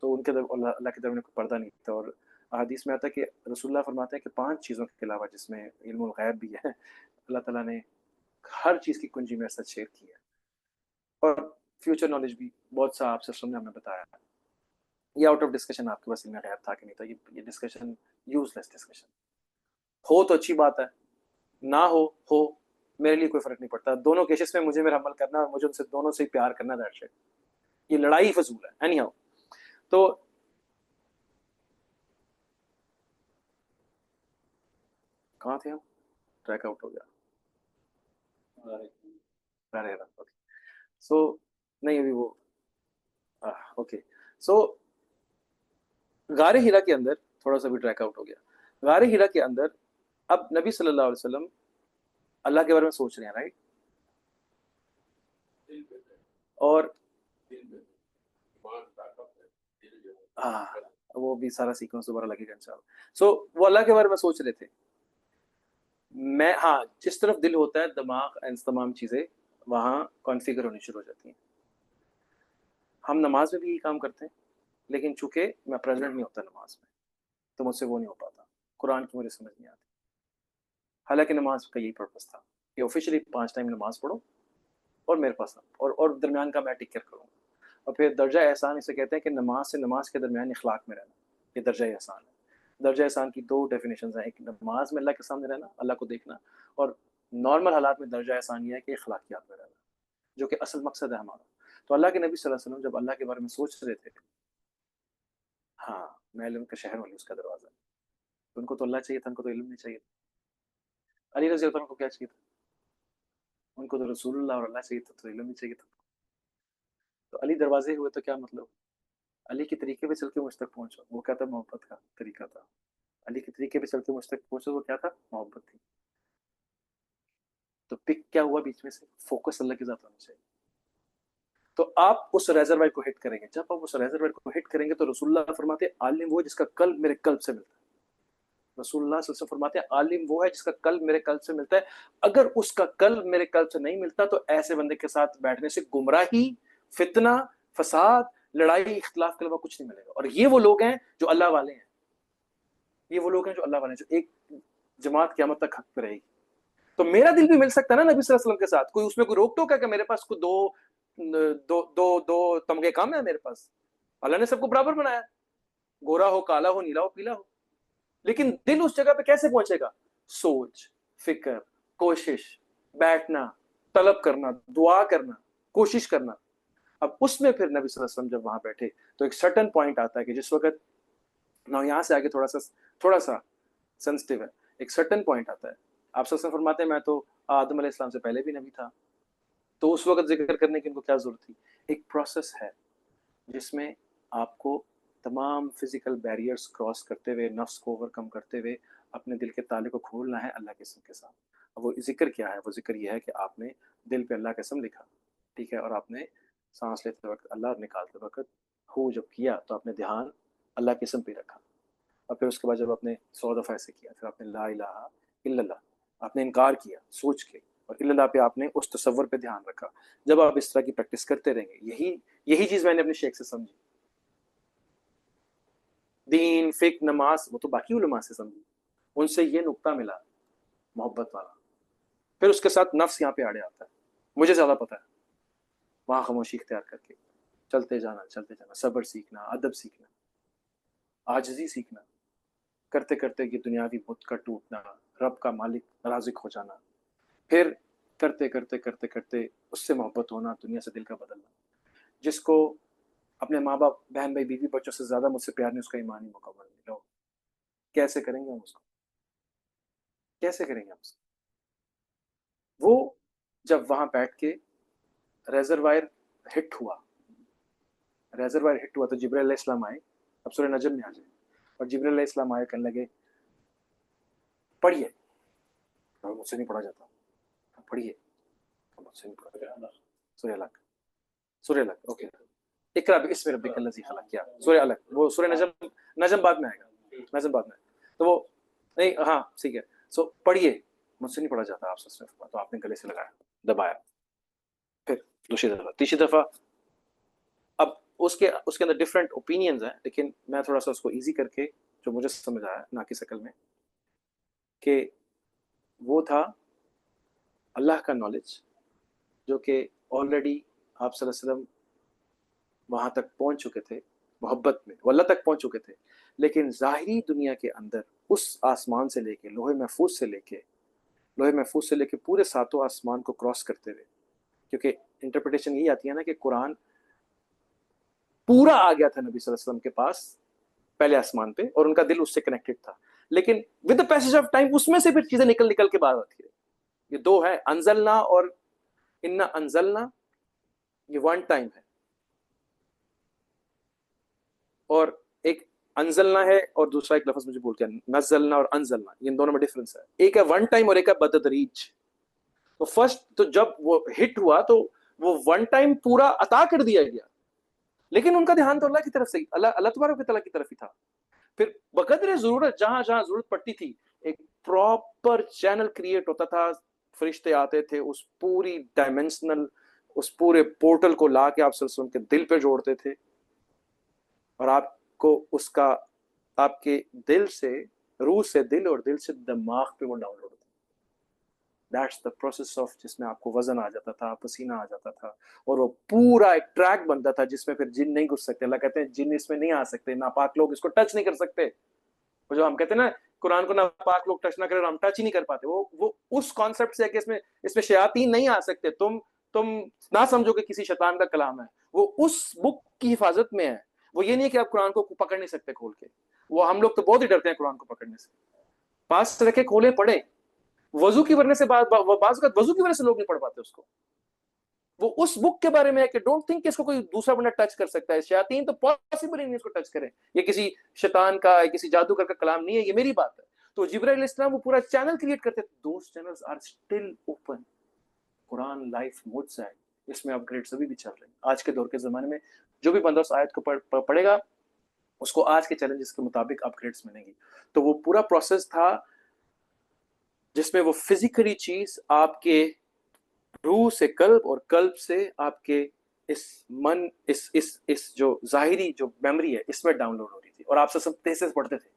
تو ان کے اللہ کی طرف کوئی پردہ نہیں تھا. اور حدیث میں آتا ہے کہ رسول اللہ فرماتے ہیں کہ 5 چیزوں کے علاوہ، جس میں علم الغیب بھی ہے، اللہ تعالیٰ نے ہر چیز کی کنجی میں سچ شیئر کی ہے. اور فیوچر نالج بھی بہت سا آپ سے نے ہمیں بتایا. یہ آؤٹ آف ڈسکشن آپ کے پاس علم غیب تھا کہ نہیں تھا، یہ ڈسکشن یوز لیس ڈسکشن. ہو تو اچھی بات ہے، نہ ہو میرے لیے کوئی فرق نہیں پڑتا. دونوں کیسز میں مجھے میرا عمل کرنا ہے، اور مجھے ان سے دونوں سے پیار کرنا ہے. یہ لڑائی فضول ہے. اینی ہاؤ, تو کہاں تھے ہم؟ ٹریک آؤٹ ہو گیا. سو نہیں ابھی وہ اوکے. سو غار ہیرا کے اندر تھوڑا سا بھی ٹریک آؤٹ ہو گیا. غار ہیرا کے اندر اب نبی صلی اللہ علیہ وسلم اللہ کے بارے میں سوچ رہے ہیں, رائٹ, اور وہ بھی سارا سیکوینس دوبارہ لگے گا انشاءاللہ. سو وہ اللہ کے بارے میں سوچ رہے تھے. میں جس طرف دل ہوتا ہے دماغ تمام چیزیں وہاں کانفیگر ہونی شروع ہو جاتی ہیں. ہم نماز میں بھی یہی کام کرتے ہیں, لیکن چونکہ میں پریزنٹ نہیں ہوتا نماز میں تو مجھ سے وہ نہیں ہو پاتا. قرآن کی مجھے سمجھ نہیں آتی, حالانکہ نماز کا یہی پرپس تھا کہ آفیشلی 5 ٹائم نماز پڑھو اور میرے پاس اور درمیان کا میں ٹیک کیئر کروں. اور پھر درجہ احسان اسے کہتے ہیں کہ نماز سے نماز کے درمیان اخلاق میں رہنا, یہ درجہ احسان ہے. درجہ احسان کی 2 ڈیفینیشنز ہیں, ایک نماز میں اللہ کے سامنے رہنا, اللہ کو دیکھنا, اور نارمل حالات میں درجہ احسان یہ ہے کہ اخلاقیات میں رہنا, جو کہ اصل مقصد ہے ہمارا. تو اللہ کے نبی صلی اللہ علیہ وسلم جب اللہ کے بارے میں سوچ رہے تھے, میں علم کا شہر والی اس کا دروازہ, ان کو تو اللہ چاہیے تھا, ان کو تو علم نہیں چاہیے تھا. علی رضی اللہ عنہ کو کیا چاہیے تھا؟ ان کو تو رسول اللہ اور اللہ چاہیے تھا, تو علم نہیں چاہیے تھا. تو علی دروازے ہوئے تو کیا مطلب؟ علی کے طریقے پہ چل کے مجھ تک پہنچو, وہ کیا تھا؟ محبت کا طریقہ تھا. علی کے طریقے پہ چل کے مجھ تک پہنچو, وہ کیا تھا؟ محبت تھی. تو پک کیا ہوا بیچ میں سے؟ فوکس اللہ کی ذات ہونا چاہیے. تو آپ اس ریزروائر کو ہٹ کریں گے. جب آپ اس ریزروائر کو ہٹ کریں گے تو رسول اللہ فرماتے عالم وہ ہے جس کا قلب میرے قلب سے ملتا ہے. رسول اللہ صلی اللہ علیہ وسلم فرماتے ہیں عالم وہ ہے جس کا قلب میرے قلب سے ملتا ہے. اگر اس کا قلب میرے قلب سے نہیں ملتا تو ایسے بندے کے ساتھ بیٹھنے سے گمراہی, فتنہ, فساد, لڑائی, اختلاف کے علاوہ کچھ نہیں ملے گا. اور یہ وہ لوگ ہیں جو اللہ والے ہیں, یہ وہ لوگ ہیں جو اللہ والے ہیں, جو ایک جماعت قیامت تک حق پہ رہے گی. تو میرا دل بھی مل سکتا ہے نا نبی صلی اللہ علیہ وسلم کے ساتھ. کوئی اس میں کوئی روک ٹوک ہے کہ میرے پاس کوئی دو تمغے کم ہے میرے پاس؟ اللہ نے سب کو برابر بنایا, گورا ہو, کالا ہو, نیلا ہو, پیلا ہو. لیکن دل اس جگہ پہ کیسے پہنچے گا؟ سوچ, فکر, کوشش, بیٹھنا, طلب کرنا, دعا کرنا, کوشش کرنا. اب اس میں پھر نبی صلی اللہ علیہ وسلم جب وہاں بیٹھے تو ایک سرٹن پوائنٹ آتا ہے کہ جس وقت یہاں سے آگے تھوڑا سا سینسٹیو ہے. ایک سرٹن پوائنٹ آتا ہے, آپ صلی اللہ علیہ وسلم فرماتے ہیں میں تو آدم علیہ السلام سے پہلے بھی نبی تھا. تو اس وقت ذکر کرنے کی ان کو کیا ضرورت تھی؟ ایک پروسیس ہے جس میں آپ کو تمام فزیکل بیریئرز کراس کرتے ہوئے, نفس کو اوور کم کرتے ہوئے اپنے دل کے تالے کو کھولنا ہے اللہ کے اسم کے ساتھ. اب وہ ذکر کیا ہے؟ وہ ذکر یہ ہے کہ آپ نے دل پہ اللہ کا اسم لکھا, ٹھیک ہے, اور آپ نے سانس لیتے وقت اللہ اور نکالتے وقت ہو جب کیا تو آپ نے دھیان اللہ کے اسم پہ رکھا. اور پھر اس کے بعد جب آپ نے 100 دفعہ ایسے کیا, پھر آپ نے لا الہ الا اللہ, آپ نے انکار کیا سوچ کے, اور الا اللہ پہ آپ نے اس تصور پہ دھیان رکھا. جب آپ اس طرح کی پریکٹس کرتے رہیں گے, یہی چیز میں نے اپنے شیخ سے سمجھی. دین, فقہ, نماز وہ تو باقی علماء سے سمجھی, ان سے یہ نقطہ ملا محبت والا. پھر اس کے ساتھ نفس یہاں پہ آڑے آتا ہے, مجھے زیادہ پتا ہے, وہاں خاموشی اختیار کر کے چلتے جانا, صبر سیکھنا, ادب سیکھنا, عاجزی سیکھنا, کرتے کرتے یہ دنیاوی بت کا ٹوٹنا, رب کا مالک رازق ہو جانا, پھر کرتے کرتے کرتے کرتے اس سے محبت ہونا, دنیا سے دل کا بدلنا. جس کو اپنے ماں باپ, بہن بھائی, بیوی بچوں سے زیادہ مجھ سے پیار نہیں, اس کا ایمان ہی مکمل نہیں. لو کیسے کریں گے ہم اس کو؟ کیسے کریں گے ہم اس کو؟ وہ جب وہاں بیٹھ کے ریزروائر ہٹ ہوا تو جبرائیل علیہ السلام آئے. اب سورہ نجم میں آ جائے, اور جبرائیل علیہ السلام آئے, کہنے لگے پڑھیے. مجھ سے نہیں پڑھا جاتا, پڑھیے. مجھ سے نہیں پڑھا جاتا. سورہ الگ اوکے, اقرا باسم ربک الذی خلق, کیا سورہ الگ, وہ سورہ نجم بعد میں آئے گا, نجم بعد میں. تو وہ نہیں, ٹھیک ہے. سو پڑھیے, مجھ سے نہیں پڑھا جاتا آپ سے, تو آپ نے گلے سے لگایا, دبایا, پھر دوسری دفعہ, تیسری دفعہ. اب اس کے اندر ڈفرینٹ اوپینینز ہیں, لیکن میں تھوڑا سا اس کو ایزی کر کے جو مجھے سمجھ آیا نا کی شکل میں, کہ وہ تھا اللہ کا نالج جو کہ آلریڈی آپ صلی اللہ علیہ وسلم وہاں تک پہنچ چکے تھے, محبت میں وہ اللہ تک پہنچ چکے تھے, لیکن ظاہری دنیا کے اندر اس آسمان سے لے کے لوح محفوظ سے لے کے پورے 7 آسمان کو کراس کرتے ہوئے, کیونکہ انٹرپریٹیشن یہی آتی ہے نا کہ قرآن پورا آ گیا تھا نبی صلی اللہ علیہ وسلم کے پاس پہلے آسمان پہ, اور ان کا دل اس سے کنیکٹڈ تھا. لیکن with the passage of time اس میں سے پھر چیزیں نکل نکل کے باہر آتی ہے. یہ دو ہے, انزلنا اور انا انزلنا, یہ ون ٹائم ہے. اور ایک انزلنا ہے اور دوسرا ایک لفظ مجھے بول کے, نزلنا اور انزلنا, ان دونوں میں ڈفرنس ہے. ایک ہے ون ٹائم اور ایک ہے بتدریج. تو فرسٹ تو جب وہ ہٹ ہوا تو وہ ون ٹائم پورا عطا کر دیا گیا, لیکن ان کا دھیان تو اللہ کی طرف سے, اللہ تبارک و تعالیٰ کی طرف ہی تھا. پھر بقدر ضرورت جہاں جہاں ضرورت پڑتی تھی ایک پراپر چینل کریٹ ہوتا تھا, فرشتے آتے تھے, اس پوری ڈائمینشنل اس پورے پورٹل کو لا کے آپ صلی اللہ علیہ وسلم کے دل پہ جوڑتے تھے, اور آپ کو اس کا آپ کے دل سے, روح سے دل اور دل سے دماغ پہ وہ ڈاؤن لوڈ ہوتا. That's the process of جس میں آپ کو وزن آ جاتا تھا, پسینہ آ جاتا تھا, اور وہ پورا ایک ٹریک بنتا تھا جس میں پھر جن نہیں گھس سکتے. اللہ کہتے ہیں جن اس میں نہیں آ سکتے, ناپاک لوگ اس کو ٹچ نہیں کر سکتے. وہ جو ہم کہتے ہیں نا قرآن کو ناپاک لوگ ٹچ نہ کرے, ہم ٹچ ہی نہیں کر پاتے. وہ اس کانسیپٹ سے ہے کہ اس میں شیاطین نہیں آ سکتے. تم نہ سمجھو کہ کسی شیطان کا کلام ہے, وہ اس بک کی حفاظت میں ہے. وہ یہ نہیں ہے کہ آپ قرآن کو پکڑ نہیں سکتے کھول کے. وہ ہم لوگ تو بہت ہی ڈرتے ہیں قرآن کو پکڑنے سے. پاس رکھے کھولے پڑھیں. وضو کی وجہ سے بعض اوقات وضو کی وجہ سے لوگ نہیں پڑھ پاتے اس کو. وہ اس بک کے بارے میں ہے کہ ڈونٹ تھنک کہ اس کو کوئی دوسرا بندہ ٹچ کر سکتا ہے. شیاطین تو پاسبل ہی نہیں اس کو ٹچ کریں. یہ کسی شیطان کا, کسی جادوگر کا کلام نہیں ہے, یہ میری بات ہے. تو جبرائیل علیہ السلام وہ پورا چینل کریٹ کرتے تھے. Those channels are still open. قرآن لائف موڈز ہے, اس میں اپ گریڈز ابھی بھی چل رہے ہیں. آج کے دور کے زمانے میں جو بھی بندہ اس آیت کو پڑھے گا اس کو آج کے چیلنجز کے مطابق اپ گریڈز ملیں گی. تو وہ پورا پروسیس تھا جس میں وہ فزیکلی چیز آپ کے روح سے قلب اور قلب سے آپ کے اس من اس جو ظاہری جو میموری ہے اس میں ڈاؤن لوڈ ہو رہی تھی. اور آپ سب تیز تیز پڑھتے تھے.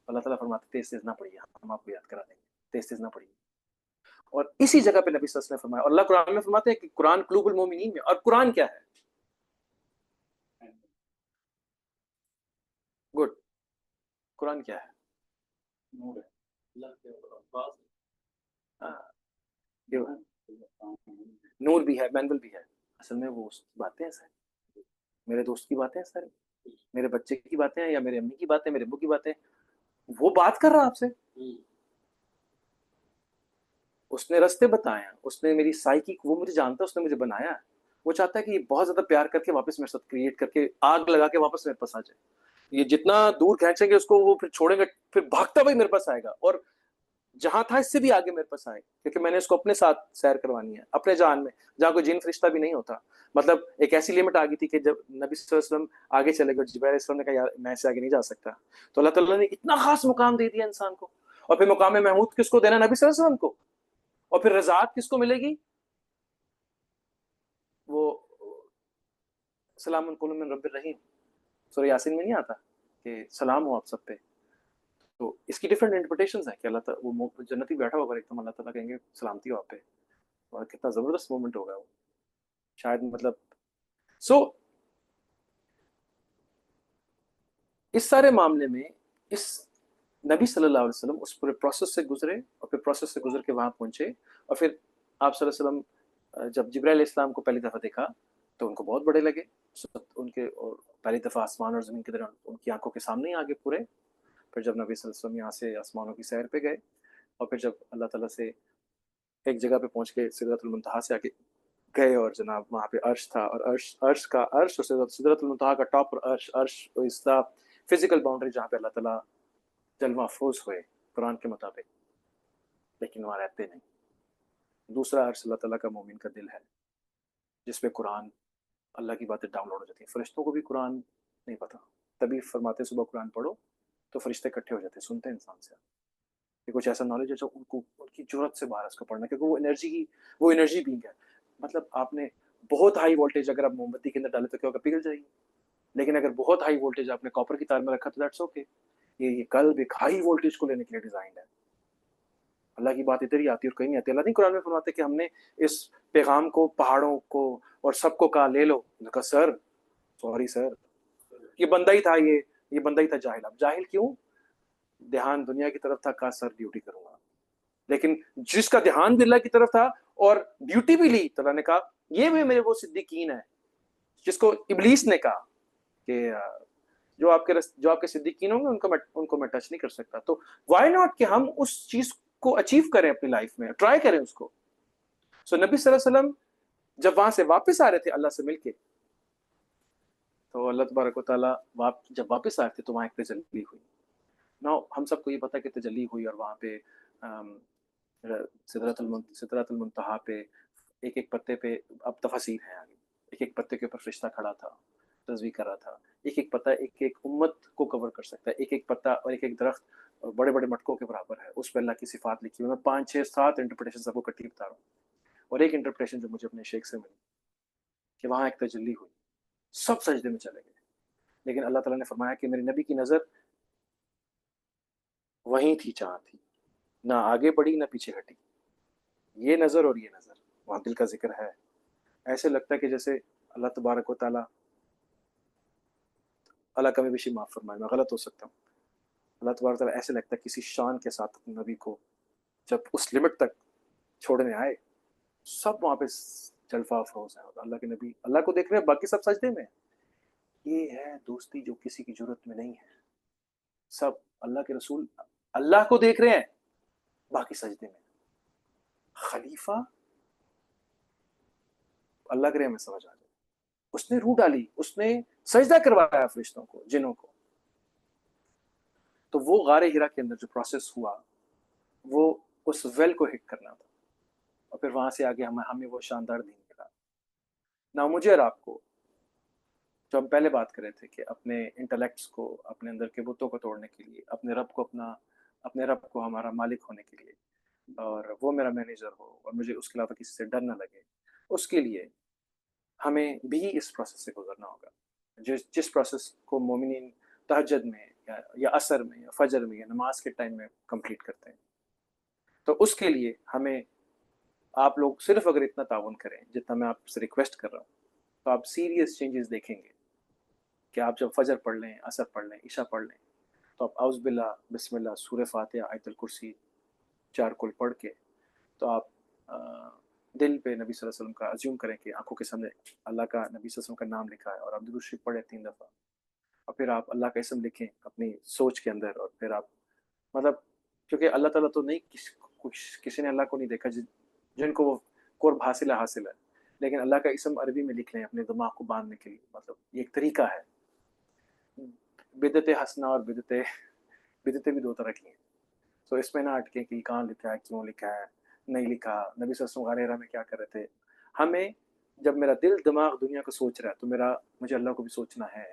اللہ تعالیٰ فرماتے تیز تیز نہ پڑھیے, ہم آپ کو یاد کرا دیں گے, تیز تیز نہ پڑھیے. اور اسی جگہ پہ نبی صلی اللہ علیہ وسلم نے فرمایا, اور اللہ قرآن میں فرماتے ہیں کہ قرآن قلوب المومنین میں. اور قرآن کیا ہے؟ گڈ. قرآن کیا ہے؟ نور بھی ہے, مینول بھی ہے. اصل میں وہ باتیں ہیں ساری, میرے دوست کی باتیں ہیں ساری, میرے بچے کی باتیں ہیں, یا میرے امی کی باتیں, میرے ابو کی باتیں. وہ بات کر رہا آپ سے, اس نے رستے بتائے ہیں, اس نے میری سائیکی, وہ مجھے جانتا ہے, اس نے مجھے بنایا ہے. وہ چاہتا ہے کہ یہ بہت زیادہ پیار کر کے واپس میرے ساتھ کریٹ کر کے آگ لگا کے واپس میرے پاس آ جائے. یہ جتنا دور کھینچیں گے اس کو وہ پھر چھوڑیں گے, پھر بھاگتا بھائی میرے پاس آئے گا, اور جہاں تھا اس سے بھی آگے میرے پاس آئے, کیونکہ میں نے اس کو اپنے ساتھ سیر کروانی ہے, اپنے جان میں, جہاں کوئی جن فرشتہ بھی نہیں ہوتا. مطلب ایک ایسی لمٹ آ گئی تھی کہ جب نبی صلی اللہ علیہ وسلم آگے چلے گئے, جبرائیل علیہ السلام نے کہا یار میں سے آگے نہیں جا سکتا, تو اللہ تعالیٰ نے اتنا خاص مقام دے دیا انسان کو. اور پھر مقام محمود کس کو دینا؟ نبی صلی اللہ علیہ وسلم کو. اور پھر رضاعت کس کو ملے گی؟ وہ سلام قول من رب الرحیم, سورہ یاسین میں نہیں آتا کہ سلام ہو آپ سب پہ. تو اس کی ڈفرینٹ انٹرپریٹیشنز ہیں کہ اللہ تعالیٰ وہ جنتی بیٹھا ہوگا ایک دم, اللہ تعالیٰ کہیں گے سلامتی ہو آپ پہ, اور کتنا زبردست مومنٹ ہوگا وہ شاید. مطلب اس سارے معاملے میں اس نبی صلی اللہ علیہ وسلم اس پورے پروسیس سے گزرے, اور پھر پروسیس سے گزر کے وہاں پہنچے. اور پھر آپ صلی اللہ علیہ وسلم جب جبرائیل علیہ السلام کو پہلی دفعہ دیکھا تو ان کو بہت بڑے لگے. ان کے اور پہلی دفعہ آسمان اور زمین کی طرح ان کی آنکھوں کے سامنے آگے پورے. پھر جب نبی صلی اللہ علیہ وسلم یہاں سے آسمانوں کی سیر پہ گئے, اور پھر جب اللہ تعالیٰ سے ایک جگہ پہ پہنچ کے سدرۃ المنتہا سے آگے گئے, اور جناب وہاں پہ عرش تھا, اور عرش اور سدرۃ المنتہا کا ٹاپ پر عرش اس کا فزیکل باؤنڈری جہاں پہ اللہ تعالیٰ جلوہ افروز ہوئے قرآن کے مطابق, لیکن وہاں رہتے نہیں. دوسرا عرش اللہ تعالیٰ کا مومن کا دل ہے, جس پہ قرآن اللہ کی باتیں ڈاؤن لوڈ ہو جاتی ہیں. فرشتوں کو بھی قرآن نہیں پتا, تبھی فرماتے صبح قرآن پڑھو تو فرشتے اکٹھے ہو جاتے ہیں, سنتے ہیں انسان سے کہ کچھ ایسا نالج ہے جو ان کی ضرورت سے باہر اس کو پڑھنا, کیونکہ وہ انرجی بینگ ہے. مطلب آپ نے بہت ہائی وولٹیج اگر آپ موم بتی کے اندر ڈالے تو کیا ہوگا؟ پگھل جائے گی. لیکن اگر بہت ہائی وولٹیج آپ نے کاپر کی تار میں رکھا تو دیٹس اوکے. یہ قلب ایک ہائی وولٹیج کو لینے کے لیے ڈیزائن ہے. اللہ کی بات ادھر ہی آتی ہے اور کہیں نہیں آتی. اللہ نہیں قرآن میں فرماتے کہ ہم نے اس پیغام کو پہاڑوں کو اور سب کو کہا لے لو. کہا سر سوری سر, یہ بندہ ہی تھا, یہ بندہ ہی تھا جاہل. اب جاہل کیوں؟ دھیان دنیا کی طرف تھا, کہا سر ڈیوٹی کروں گا. لیکن جس کا دھیان بھی اللہ کی طرف تھا اور ڈیوٹی بھی لی, تو اللہ نے کہا یہ بھی میرے وہ صدیقین ہے جس کو ابلیس نے کہا کہ جو آپ کے صدیقین ہوں گے ان کو میں ٹچ نہیں کر سکتا. تو وائی ناٹ کہ ہم اس چیز کو اچیو کریں اپنی لائف میں, ٹرائی کریں اس کو. سو نبی صلی اللہ علیہ وسلم جب وہاں سے واپس آ رہے تھے اللہ سے مل کے, تو اللہ تبارک و تعالیٰ جب واپس آئے تھے تو وہاں ایک تجلی ہوئی. نا ہم سب کو یہ پتا کہ تجلی ہوئی, اور وہاں پہ سدرۃ المنتہا پہ ایک ایک پتے پہ اب تفاسیر ہیں آگے, ایک ایک پتے کے اوپر فرشتہ کھڑا تھا, تسبیح کر رہا تھا. ایک ایک پتا ایک ایک امت کو کور کر سکتا ہے, ایک ایک پتا اور ایک ایک درخت بڑے بڑے مٹکوں کے برابر ہے, اس پہ اللہ کی صفات لکھی ہوئی. میں 5 6 7 انٹرپریٹیشن سب کو کٹھی بتا رہا ہوں, اور ایک انٹرپریٹیشن جو مجھے اپنے شیخ سے ملی کہ وہاں ایک تجلی ہوئی, سب سجدے میں چلے گئے, لیکن اللہ تعالیٰ نے فرمایا کہ میرے نبی کی نظر وہیں تھی جہاں تھی, نہ آگے بڑھی نہ پیچھے ہٹی. یہ نظر اور یہ نظر, وہاں دل کا ذکر ہے. ایسے لگتا ہے کہ جیسے اللہ تبارک و تعالیٰ, اللہ کا میں بھی معاف فرمائے, میں غلط ہو سکتا ہوں, اللہ تبارک و تعالیٰ ایسے لگتا ہے کسی شان کے ساتھ اپنے نبی کو جب اس لمٹ تک چھوڑنے آئے, سب وہاں پہ جلفہ افروز ہیں, اور اللہ کے نبی اللہ کو دیکھ رہے ہیں, باقی سب سجدے میں. یہ ہے دوستی جو کسی کی ضرورت میں نہیں ہے. سب اللہ کے رسول اللہ کو دیکھ رہے ہیں, باقی سجدے میں. خلیفہ اللہ کرے ہمیں سمجھ آ جائے, اس نے روح ڈالی, اس نے سجدہ کروایا فرشتوں کو, جنوں کو. تو وہ غار ہرا کے اندر جو پروسیس ہوا وہ اس ویل کو ہٹ کرنا تھا, اور پھر وہاں سے آگے ہمیں وہ شاندار دین ملا. نہ مجھے اور آپ کو, جو ہم پہلے بات کر رہے تھے کہ اپنے انٹلیکٹس کو, اپنے اندر کے بتوں کو توڑنے کے لیے, اپنے رب کو ہمارا مالک ہونے کے لیے, اور وہ میرا مینیجر ہو اور مجھے اس کے علاوہ کسی سے ڈر نہ لگے, اس کے لیے ہمیں بھی اس پروسیس سے گزرنا ہوگا. جس پروسیس کو مومنین تہجد میں یا عصر میں یا فجر میں یا نماز کے ٹائم میں کمپلیٹ کرتے ہیں. تو اس کے لیے ہمیں آپ لوگ صرف اگر اتنا تعاون کریں جتنا میں آپ سے ریکویسٹ کر رہا ہوں, تو آپ سیریس چینجز دیکھیں گے کہ آپ جب فجر پڑھ لیں, عصر پڑھ لیں, عشاء پڑھ لیں, تو آپ اعوذ باللہ, بسم اللہ, سورہ فاتحہ, آیت الکرسی 4 کل پڑھ کے, تو آپ دل پہ نبی صلی اللہ علیہ وسلم کا ازیوم کریں کہ آنکھوں کے سامنے اللہ کا, نبی صلی اللہ علیہ وسلم کا نام لکھا ہے, اور آپ درود شریف پڑھیں 3 دفعہ, اور پھر آپ اللہ کا اسم لکھیں اپنی سوچ کے اندر, اور پھر آپ مطلب, کیونکہ اللہ تعالیٰ تو نہیں, کسی نے اللہ کو نہیں دیکھا جن کو وہ قرب حاصل ہے, لیکن اللہ کا اسم عربی میں لکھ لیں اپنے دماغ کو باندھنے کے لیے. مطلب یہ ایک طریقہ ہے. بدعت حسنہ اور بدعتیں بھی 2 طرح کی ہیں, تو اس میں نہ اٹکیں کہ کہاں لکھا ہے, کیوں لکھا ہے, نہیں لکھا. نبی صلی اللہ علیہ وسلم غار ہرا میں کیا کر رہے تھے. ہمیں جب میرا دل دماغ دنیا کو سوچ رہا ہے, تو مجھے اللہ کو بھی سوچنا ہے.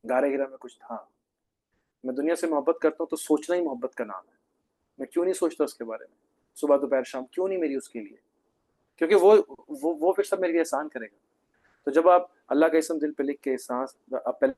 غار ہرا میں کچھ تھا. میں دنیا سے محبت کرتا ہوں تو سوچنا ہی محبت کا نام ہے. میں کیوں نہیں سوچتا اس کے بارے میں, صبح دوپہر شام کیوں نہیں میری اس کے لیے, کیونکہ وہ پھر سب میرے لیے احسان کرے گا. تو جب آپ اللہ کا اسم دل پہ لکھ کے سانس, آپ پہلے